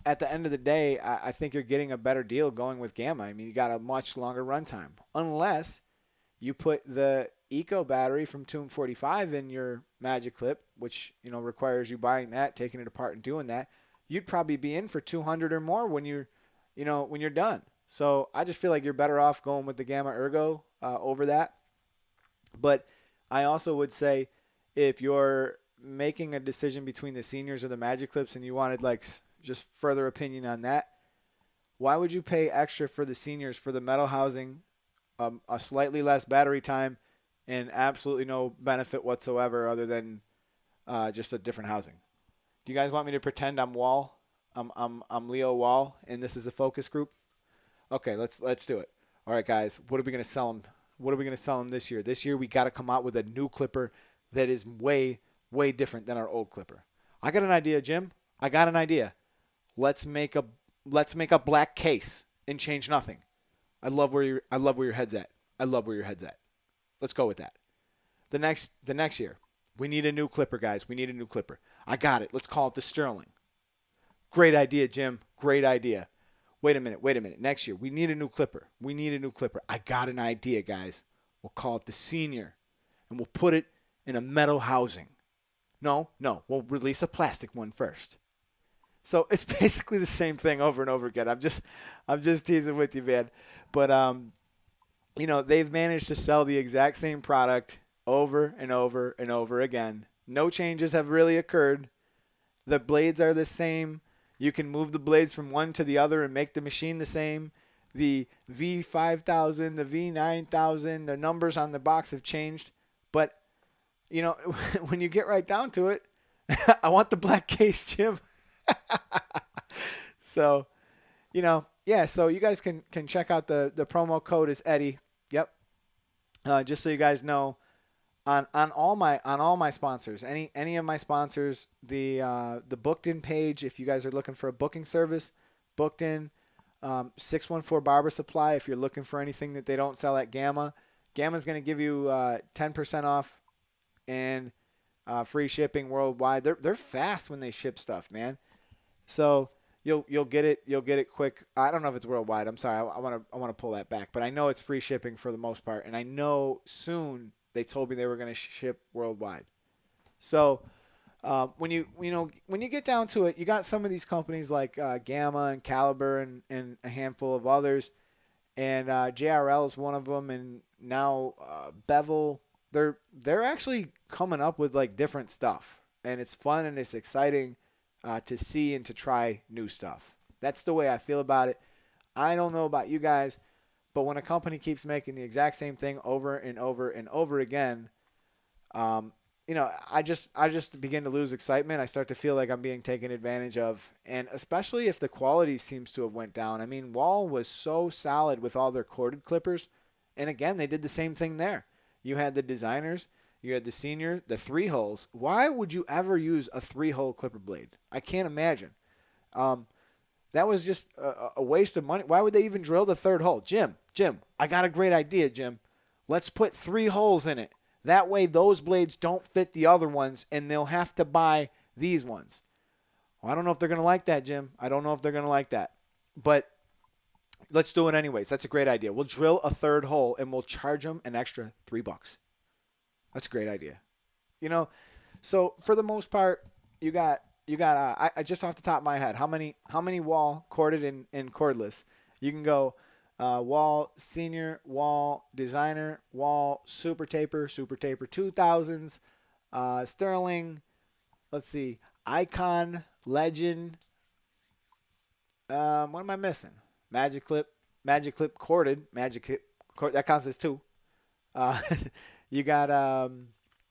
at the end of the day, I think you're getting a better deal going with Gamma. I mean, you got a much longer runtime. Unless you put the Eco battery from Tomb 45 in your Magic Clip, which, requires you buying that, taking it apart and doing that, you'd probably be in for 200 or more when you're done. So I just feel like you're better off going with the Gamma Ergo over that. But I also would say if you're making a decision between the seniors or the Magic Clips and you wanted like just further opinion on that, why would you pay extra for the seniors for the metal housing, a slightly less battery time, and absolutely no benefit whatsoever other than just a different housing? Do you guys want me to pretend I'm Wall? I'm Leo Wall, and this is a focus group. Okay, let's do it. All right, guys. What are we gonna sell them? What are we gonna sell them this year? This year we got to come out with a new clipper that is way different than our old clipper. I got an idea, Jim. I got an idea. Let's make a black case and change nothing. I love where your head's at. I love where your head's at. Let's go with that. The next year, we need a new clipper, guys. We need a new clipper. I got it. Let's call it the Sterling. Great idea, Jim. Great idea. Wait a minute. Next year, we need a new clipper. We need a new clipper. I got an idea, guys. We'll call it the Senior, and we'll put it in a metal housing. No, we'll release a plastic one first. So it's basically the same thing over and over again. I'm just teasing with you, man. But they've managed to sell the exact same product over and over and over again. No changes have really occurred. The blades are the same. You can move the blades from one to the other and make the machine the same. The V5000, the V9000, the numbers on the box have changed. But, when you get right down to it, I want the black case, Jim. So, so you guys can check out the promo code is Eddie. Yep. Just so you guys know, on all my sponsors, any of my sponsors, the Bookedin page, if you guys are looking for a booking service, Bookedin, 614 Barber Supply, if you're looking for anything that they don't sell at Gamma. Gamma's going to give you 10% off and free shipping worldwide. They're fast when they ship stuff, man. So you'll get it quick. I don't know if it's worldwide. I'm sorry. I want to pull that back, but I know it's free shipping for the most part, and I know soon they told me they were going to ship worldwide. So when you get down to it, you got some of these companies like Gamma and Caliber and a handful of others, and JRL is one of them, and now Bevel. They're actually coming up with like different stuff, and it's fun and it's exciting to see and to try new stuff. That's the way I feel about it. I don't know about you guys, but when a company keeps making the exact same thing over and over and over again, I just begin to lose excitement. I start to feel like I'm being taken advantage of, and especially if the quality seems to have went down. I mean, Wall was so solid with all their corded clippers, and again, they did the same thing there. You had the designers, you had the Senior, the 3 holes. Why would you ever use a 3-hole clipper blade? I can't imagine. That was just a waste of money. Why would they even drill the 3rd hole? Jim, I got a great idea, Jim. Let's put 3 holes in it. That way those blades don't fit the other ones, and they'll have to buy these ones. Well, I don't know if they're going to like that, Jim. I don't know if they're going to like that. But let's do it anyways. That's a great idea. We'll drill a 3rd hole, and we'll charge them an extra $3. That's a great idea. So for the most part, you got I just off the top of my head, how many Wall corded and cordless? You can go Wall Senior, Wall Designer, Wall Super Taper 2000s, Sterling. Let's see, Icon, Legend. What am I missing? Magic Clip corded. That counts as 2. You got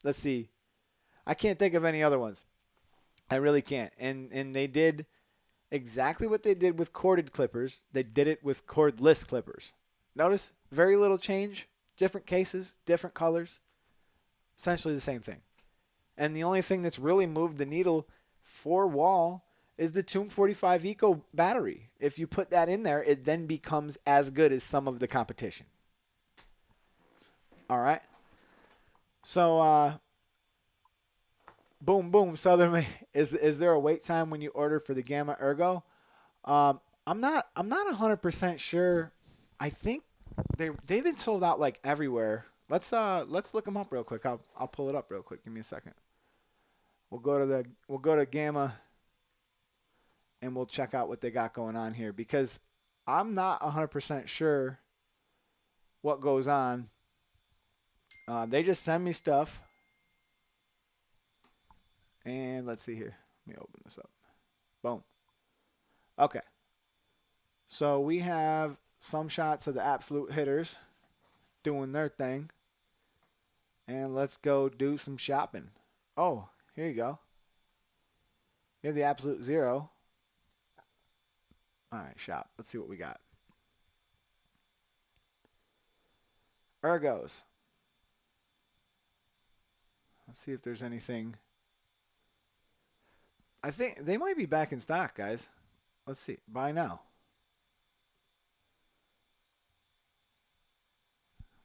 let's see. I can't think of any other ones. I really can't. And they did exactly what they did with corded clippers. They did it with cordless clippers. Notice very little change, different cases, different colors, essentially the same thing. And the only thing that's really moved the needle for Wall is the Tomb 45 Eco battery. If you put that in there, it then becomes as good as some of the competition. All right. So, boom. Southern, is there a wait time when you order for the Gamma Ergo? I'm not 100% sure. I think they've been sold out like everywhere. Let's look them up real quick. I'll pull it up real quick. Give me a second. We'll go to Gamma, and we'll check out what they got going on here, because I'm not 100% sure what goes on. They just send me stuff. And let's see here. Let me open this up. Boom. Okay. So we have some shots of the absolute hitters doing their thing. And let's go do some shopping. Oh, here you go. You have the absolute zero. All right, shop. Let's see what we got. Ergos. Let's see if there's anything. I think they might be back in stock, guys. Let's see. Buy now.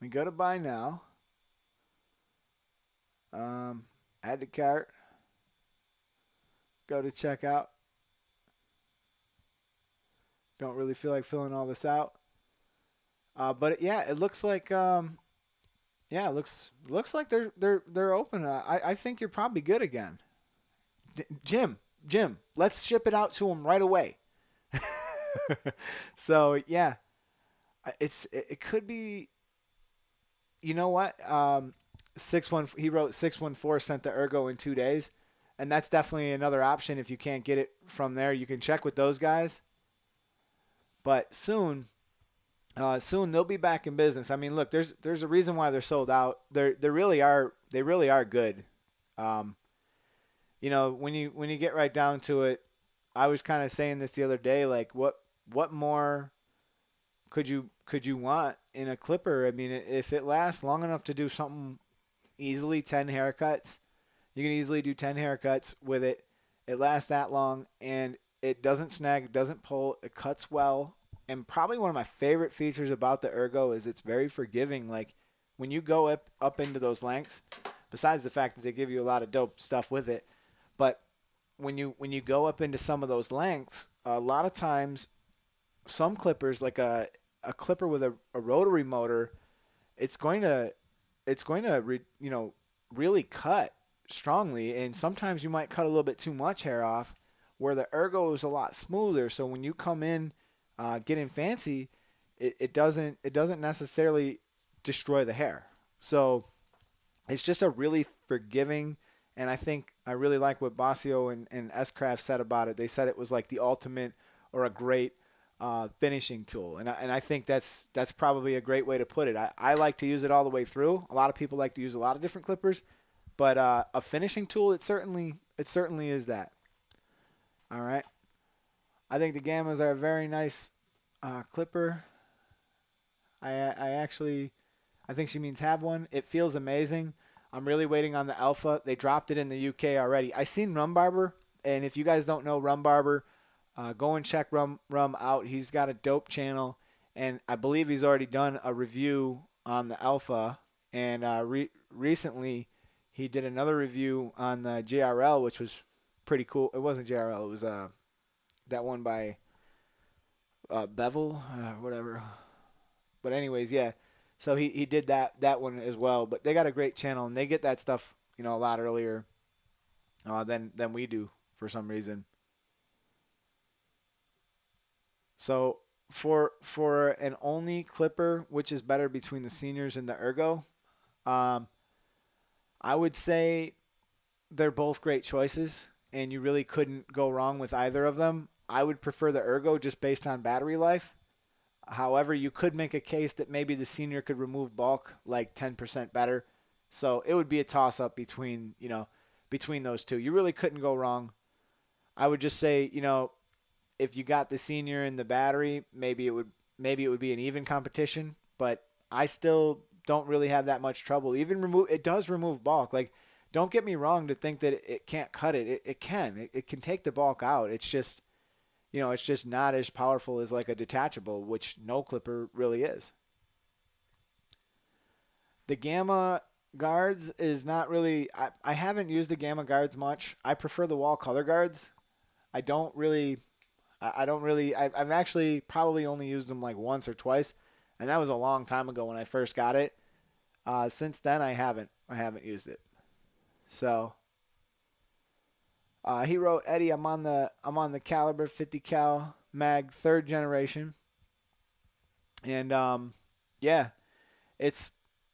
We go to buy now. Add to cart. Go to checkout. Don't really feel like filling all this out. But yeah, it looks like yeah, it looks like they're open. I think you're probably good again. Jim, let's ship it out to them right away. So yeah, it could be. You know what? 6-1. He wrote 614 sent the Ergo in 2 days, and that's definitely another option. If you can't get it from there, you can check with those guys. But soon they'll be back in business. I mean, look, there's a reason why they're sold out. They really are good. You know, when you get right down to it, I was kind of saying this the other day. Like, what more could you want in a clipper? I mean, if it lasts long enough to do something easily, 10 haircuts, you can easily do 10 haircuts with it. It lasts that long, and it doesn't snag, it doesn't pull, it cuts well. And probably one of my favorite features about the Ergo is it's very forgiving. Like, when you go up into those lengths, besides the fact that they give you a lot of dope stuff with it, but when you go up into some of those lengths, a lot of times some clippers, like a clipper with a rotary motor, it's going to really cut strongly, and sometimes you might cut a little bit too much hair off, where the Ergo is a lot smoother. So when you come in getting fancy, it doesn't necessarily destroy the hair. So it's just a really forgiving, and I think I really like what Basio and S-Craft said about it. They said it was like the ultimate or a great finishing tool, and I think that's probably a great way to put it. I like to use it all the way through. A lot of people like to use a lot of different clippers, but a finishing tool, it certainly is that. All right, I think the Gammas are a very nice clipper. I think she means have one. It feels amazing. I'm really waiting on the Alpha. They dropped it in the UK already. I seen Rum Barber, and if you guys don't know Rum Barber, go and check Rum out. He's got a dope channel, and I believe he's already done a review on the Alpha. And recently, he did another review on the JRL, which was pretty cool. It wasn't JRL. It was that one by Bevel, whatever. But anyways, yeah. So he did that one as well. But they got a great channel, and they get that stuff, a lot earlier than we do for some reason. So for an only clipper, which is better between the seniors and the Ergo, I would say they're both great choices, and you really couldn't go wrong with either of them. I would prefer the Ergo just based on battery life. However, you could make a case that maybe the senior could remove bulk like 10% better. So it would be a toss-up between those two. You really couldn't go wrong. I would just say, if you got the senior and the battery, maybe it would be an even competition. But I still don't really have that much trouble. It does remove bulk. Like, don't get me wrong to think that it can't cut it. It can. It can take the bulk out. It's just, it's just not as powerful as like a detachable, which no clipper really is. The Gamma guards is not really. I haven't used the Gamma guards much. I prefer the wall color guards. I've actually probably only used them like once or twice, and that was a long time ago when I first got it. Since then, I haven't used it. So he wrote, Eddie, I'm on the Caliber 50 cal mag 3rd generation, and yeah, that's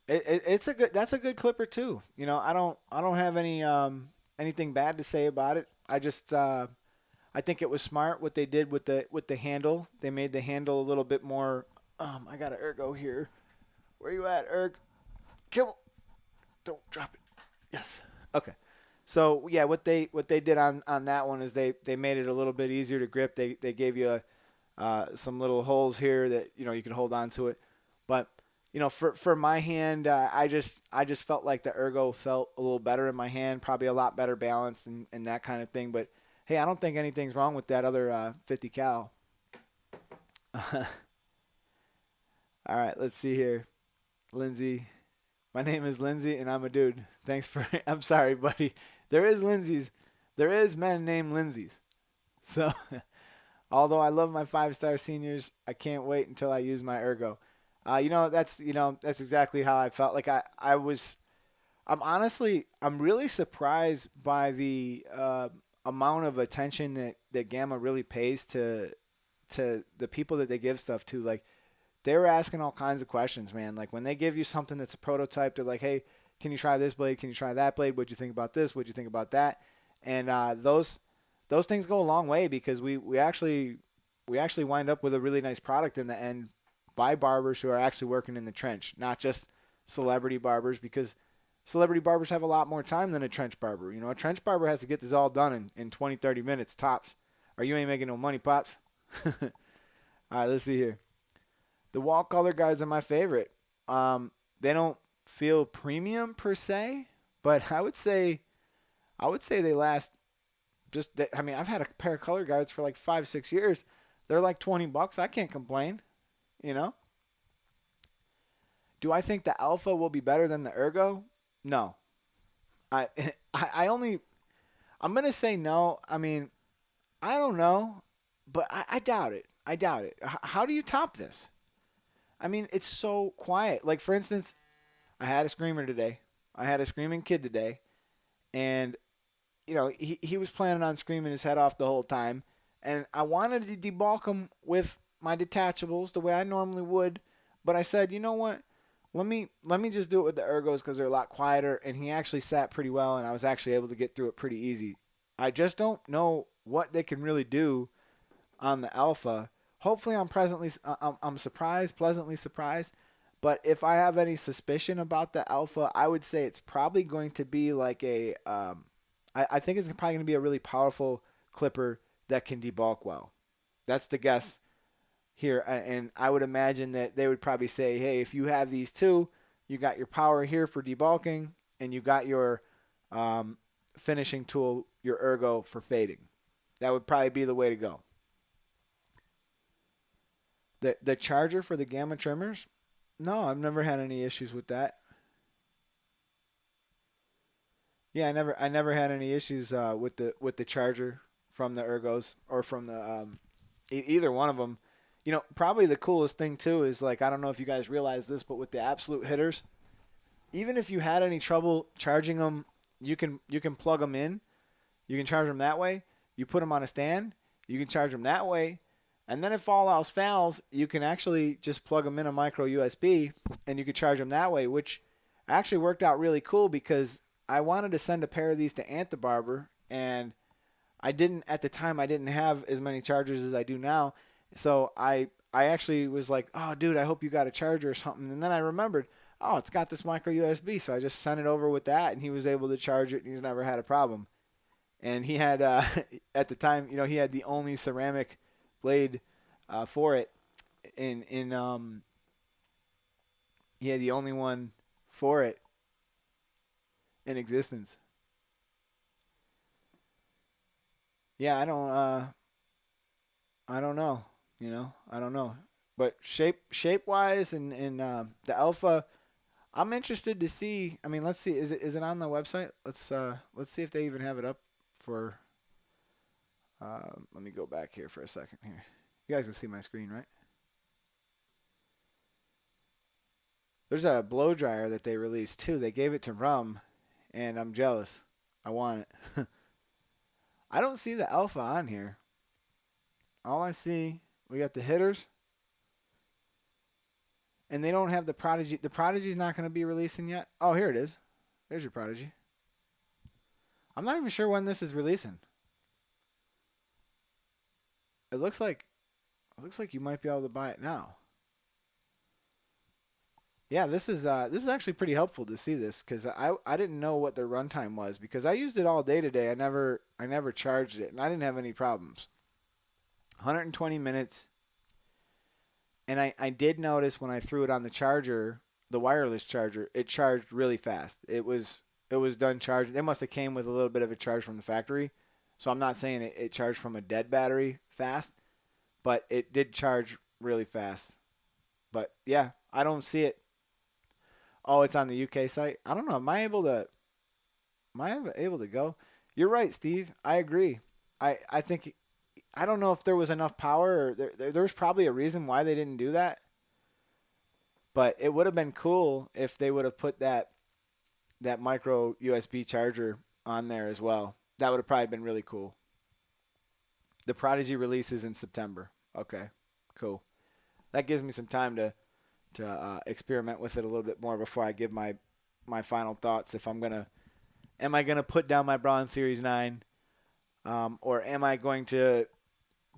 a good clipper too. I don't have anything bad to say about it. I think it was smart what they did with the handle. They made the handle a little bit more. I got an Ergo here. Where you at, Erg? Kibble. Don't drop it. Yes. Okay. So yeah, what they did on that one is they made it a little bit easier to grip. They gave you some little holes here that you can hold on to it. But for my hand, I just felt like the ergo felt a little better in my hand, probably a lot better balance and that kind of thing. But hey, I don't think anything's wrong with that other 50 cal. All right, let's see here, Lindsay. My name is Lindsay, and I'm a dude. Thanks for. I'm sorry, buddy. There is Lindsay's. There is men named Lindsay's. So, although I love my 5-star seniors, I can't wait until I use my ergo. That's exactly how I felt. Like I was. I'm really surprised by the amount of attention that Gamma really pays to the people that they give stuff to. Like they were asking all kinds of questions, man. Like when they give you something that's a prototype, they're like, "Hey, can you try this blade? Can you try that blade? What'd you think about this? What'd you think about that?" And those things go a long way because we actually wind up with a really nice product in the end by barbers who are actually working in the trench, not just celebrity barbers, because celebrity barbers have a lot more time than a trench barber. A trench barber has to get this all done in 20, 30 minutes tops, or you ain't making no money, pops. All right, let's see here. The wall color guards are my favorite. They don't feel premium per se, but I would say they last I mean, I've had a pair of color guards for like 5, 6 years. They're like $20. I can't complain, you know? Do I think the Alpha will be better than the Ergo? No. I I only I'm gonna say no. I mean, I don't know, but I doubt it. I doubt it. How do you top this? I mean, it's so quiet. Like for instance, I had a screamer today. I had a screaming kid today, and he was planning on screaming his head off the whole time, and I wanted to debulk him with my detachables the way I normally would, but I said, you know what? Let me just do it with the ergos because they're a lot quieter, and he actually sat pretty well, and I was actually able to get through it pretty easy. I just don't know what they can really do on the alpha. Hopefully, I'm surprised, pleasantly surprised. But if I have any suspicion about the alpha, I would say it's probably going to be like I think it's probably going to be a really powerful clipper that can debulk well. That's the guess here. And I would imagine that they would probably say, hey, if you have these two, you got your power here for debulking, and you got your finishing tool, your ergo for fading. That would probably be the way to go. The charger for the gamma trimmers? No, I've never had any issues with that. Yeah, I never had any issues with the charger from the ergos or from the either one of them. Probably the coolest thing too is like I don't know if you guys realize this, but with the absolute hitters, even if you had any trouble charging them, you can plug them in. You can charge them that way. You put them on a stand. You can charge them that way. And then if all else fails, you can actually just plug them in a micro USB and you can charge them that way, which actually worked out really cool because I wanted to send a pair of these to Ant the Barber, and at the time I didn't have as many chargers as I do now. So I actually was like, "Oh dude, I hope you got a charger or something." And then I remembered, "Oh, it's got this micro USB." So I just sent it over with that, and he was able to charge it, and he's never had a problem. And he had at the time, he had the only ceramic blade for it in he had the only one for it in existence. Yeah, I don't know. I don't know. But shape wise and the alpha, I'm interested to see. I mean, let's see. Is it on the website? Let's see if they even have it up for. Let me go back here for a second here. You guys can see my screen, right? There's a blow dryer that they released too. They gave it to Rum, and I'm jealous. I want it. I don't see the alpha on here. All I see, we got the hitters, and they don't have the Prodigy. The Prodigy's not going to be releasing yet. Oh, here it is. There's your Prodigy. I'm not even sure when this is releasing. It looks like you might be able to buy it now. Yeah, this is actually pretty helpful to see this because I didn't know what the runtime was because I used it all day today. I never charged it and I didn't have any problems. 120 minutes, and I did notice when I threw it on the charger, the wireless charger, it charged really fast. It was done charging. It must have came with a little bit of a charge from the factory, so I'm not saying it charged from a dead battery fast, but it did charge really fast. But yeah, I don't see it. Oh, it's on the UK site. I don't know. Am I able to go? You're right, Steve. I agree. I think I don't know if there was enough power or there was probably a reason why they didn't do that, but it would have been cool if they would have put that micro USB charger on there as well. That would have probably been really cool. The Prodigy release is in September. Okay, cool. That gives me some time to experiment with it a little bit more before I give my final thoughts. If am I gonna put down my Braun Series 9, or am I going to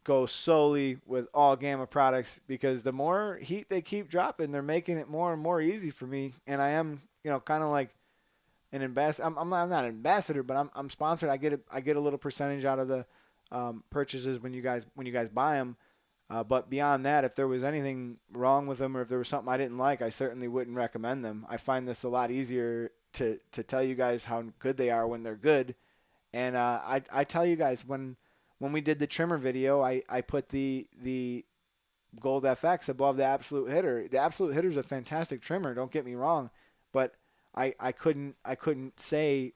go solely with all Gamma products? Because the more heat they keep dropping, they're making it more and more easy for me, and I am kind of like an ambassador. I'm not an ambassador, but I'm sponsored. I get a little percentage out of the purchases when you guys buy them. But beyond that, if there was anything wrong with them or if there was something I didn't like, I certainly wouldn't recommend them. I find this a lot easier to tell you guys how good they are when they're good. And I tell you guys when we did the trimmer video, I put the Gold FX above the Absolute Hitter. The Absolute Hitter is a fantastic trimmer. Don't get me wrong, but I couldn't say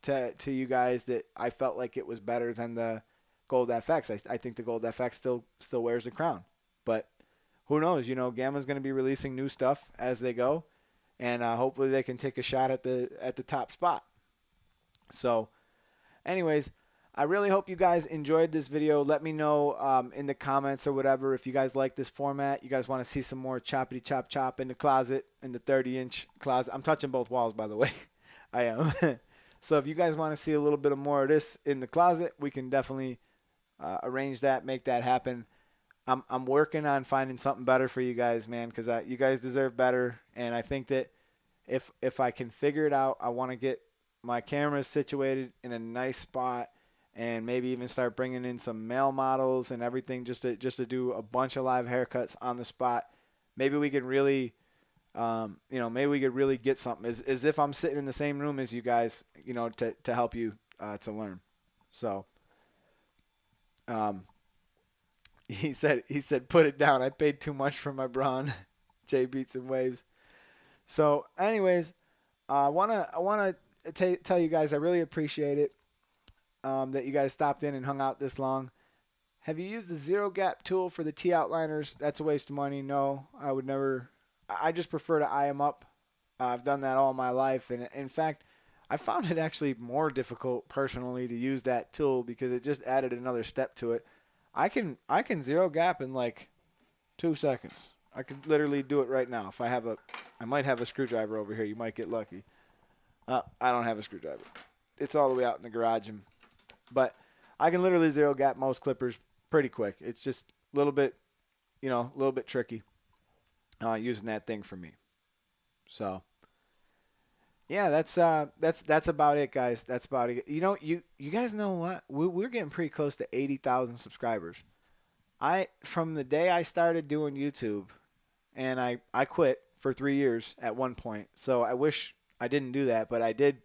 to you guys that I felt like it was better than the Gold FX. I think the Gold FX still wears the crown, but who knows? Gamma's going to be releasing new stuff as they go, and hopefully they can take a shot at the top spot. So, anyways, I really hope you guys enjoyed this video. Let me know in the comments or whatever if you guys like this format. You guys want to see some more choppity chop chop in the closet, in the 30-inch closet. I'm touching both walls, by the way. I am. So if you guys want to see a little bit of more of this in the closet, we can definitely arrange that, make that happen. I'm working on finding something better for you guys, man, because you guys deserve better. And I think that if I can figure it out, I want to get my cameras situated in a nice spot and maybe even start bringing in some male models and everything just to do a bunch of live haircuts on the spot. Maybe we can really, maybe we could really get something as if I'm sitting in the same room as you guys, to help you to learn. So, he said, put it down. I paid too much for my Braun. J Beats and Waves. So, anyways, I wanna tell you guys I really appreciate it. That you guys stopped in and hung out this long. Have you used the zero gap tool for the T outliners? That's a waste of money. No, I would never. I just prefer to eye them up. I've done that all my life, and in fact, I found it actually more difficult personally to use that tool because it just added another step to it. I can zero gap in like 2 seconds. I could literally do it right now. If I might have a screwdriver over here. You might get lucky. I don't have a screwdriver. It's all the way out in the garage, but I can literally zero gap most clippers pretty quick. It's just a little bit tricky using that thing for me. So yeah, that's about it, guys. That's about it. You guys know what? We're getting pretty close to 80,000 subscribers. From the day I started doing YouTube, and I quit for 3 years at one point. So I wish I didn't do that, but I did.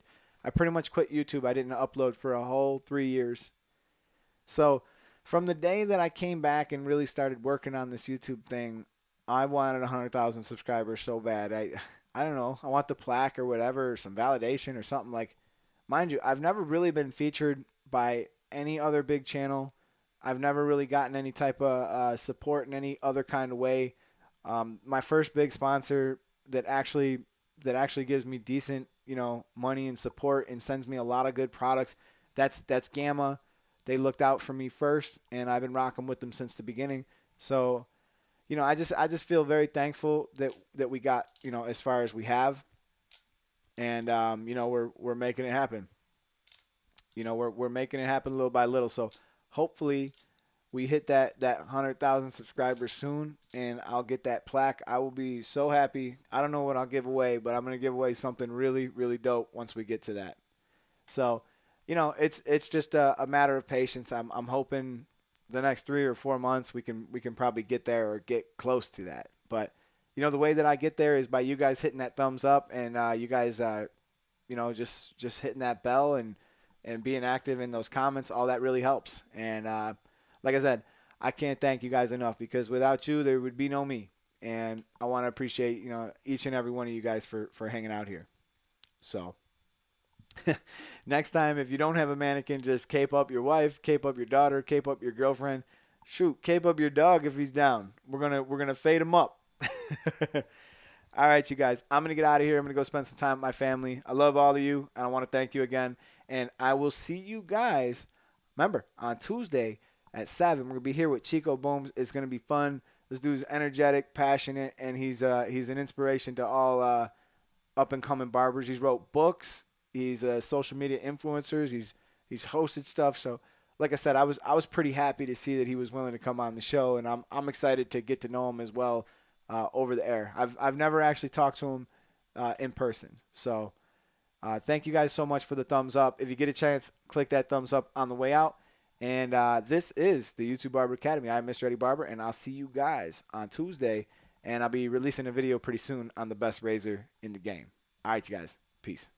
I pretty much quit YouTube. I didn't upload for a whole 3 years. So from the day that I came back and really started working on this YouTube thing, I wanted 100,000 subscribers so bad. I don't know. I want the plaque or whatever, or some validation or something. Like, mind you, I've never really been featured by any other big channel. I've never really gotten any type of support in any other kind of way. My first big sponsor that actually gives me decent, money and support and sends me a lot of good products. That's Gamma. They looked out for me first, and I've been rocking with them since the beginning. So, I just feel very thankful that we got, as far as we have, and we're making it happen. We're making it happen little by little. So hopefully, we hit that 100,000 subscribers soon, and I'll get that plaque. I will be so happy. I don't know what I'll give away, but I'm gonna give away something really, really dope once we get to that. So, it's just a matter of patience. I'm hoping the next 3 or 4 months we can probably get there or get close to that. But the way that I get there is by you guys hitting that thumbs up and you guys just hitting that bell and being active in those comments. All that really helps. And like I said, I can't thank you guys enough because without you there would be no me. And I want to appreciate each and every one of you guys for hanging out here. So. Next time, if you don't have a mannequin, just cape up your wife, cape up your daughter, cape up your girlfriend. Shoot, cape up your dog if he's down. We're gonna fade him up. All right, you guys. I'm gonna get out of here. I'm gonna go spend some time with my family. I love all of you. I want to thank you again, and I will see you guys. Remember on Tuesday at 7. We're gonna be here with Chico Booms. It's gonna be fun. This dude's energetic, passionate, and he's an inspiration to all up and coming barbers. He's wrote books. He's a social media influencer. He's hosted stuff. So, like I said, I was pretty happy to see that he was willing to come on the show, and I'm excited to get to know him as well over the air. I've never actually talked to him in person. So, thank you guys so much for the thumbs up. If you get a chance, click that thumbs up on the way out. And this is the YouTube Barber Academy. I'm Mr. Eddie Barber, and I'll see you guys on Tuesday. And I'll be releasing a video pretty soon on the best razor in the game. All right, you guys. Peace.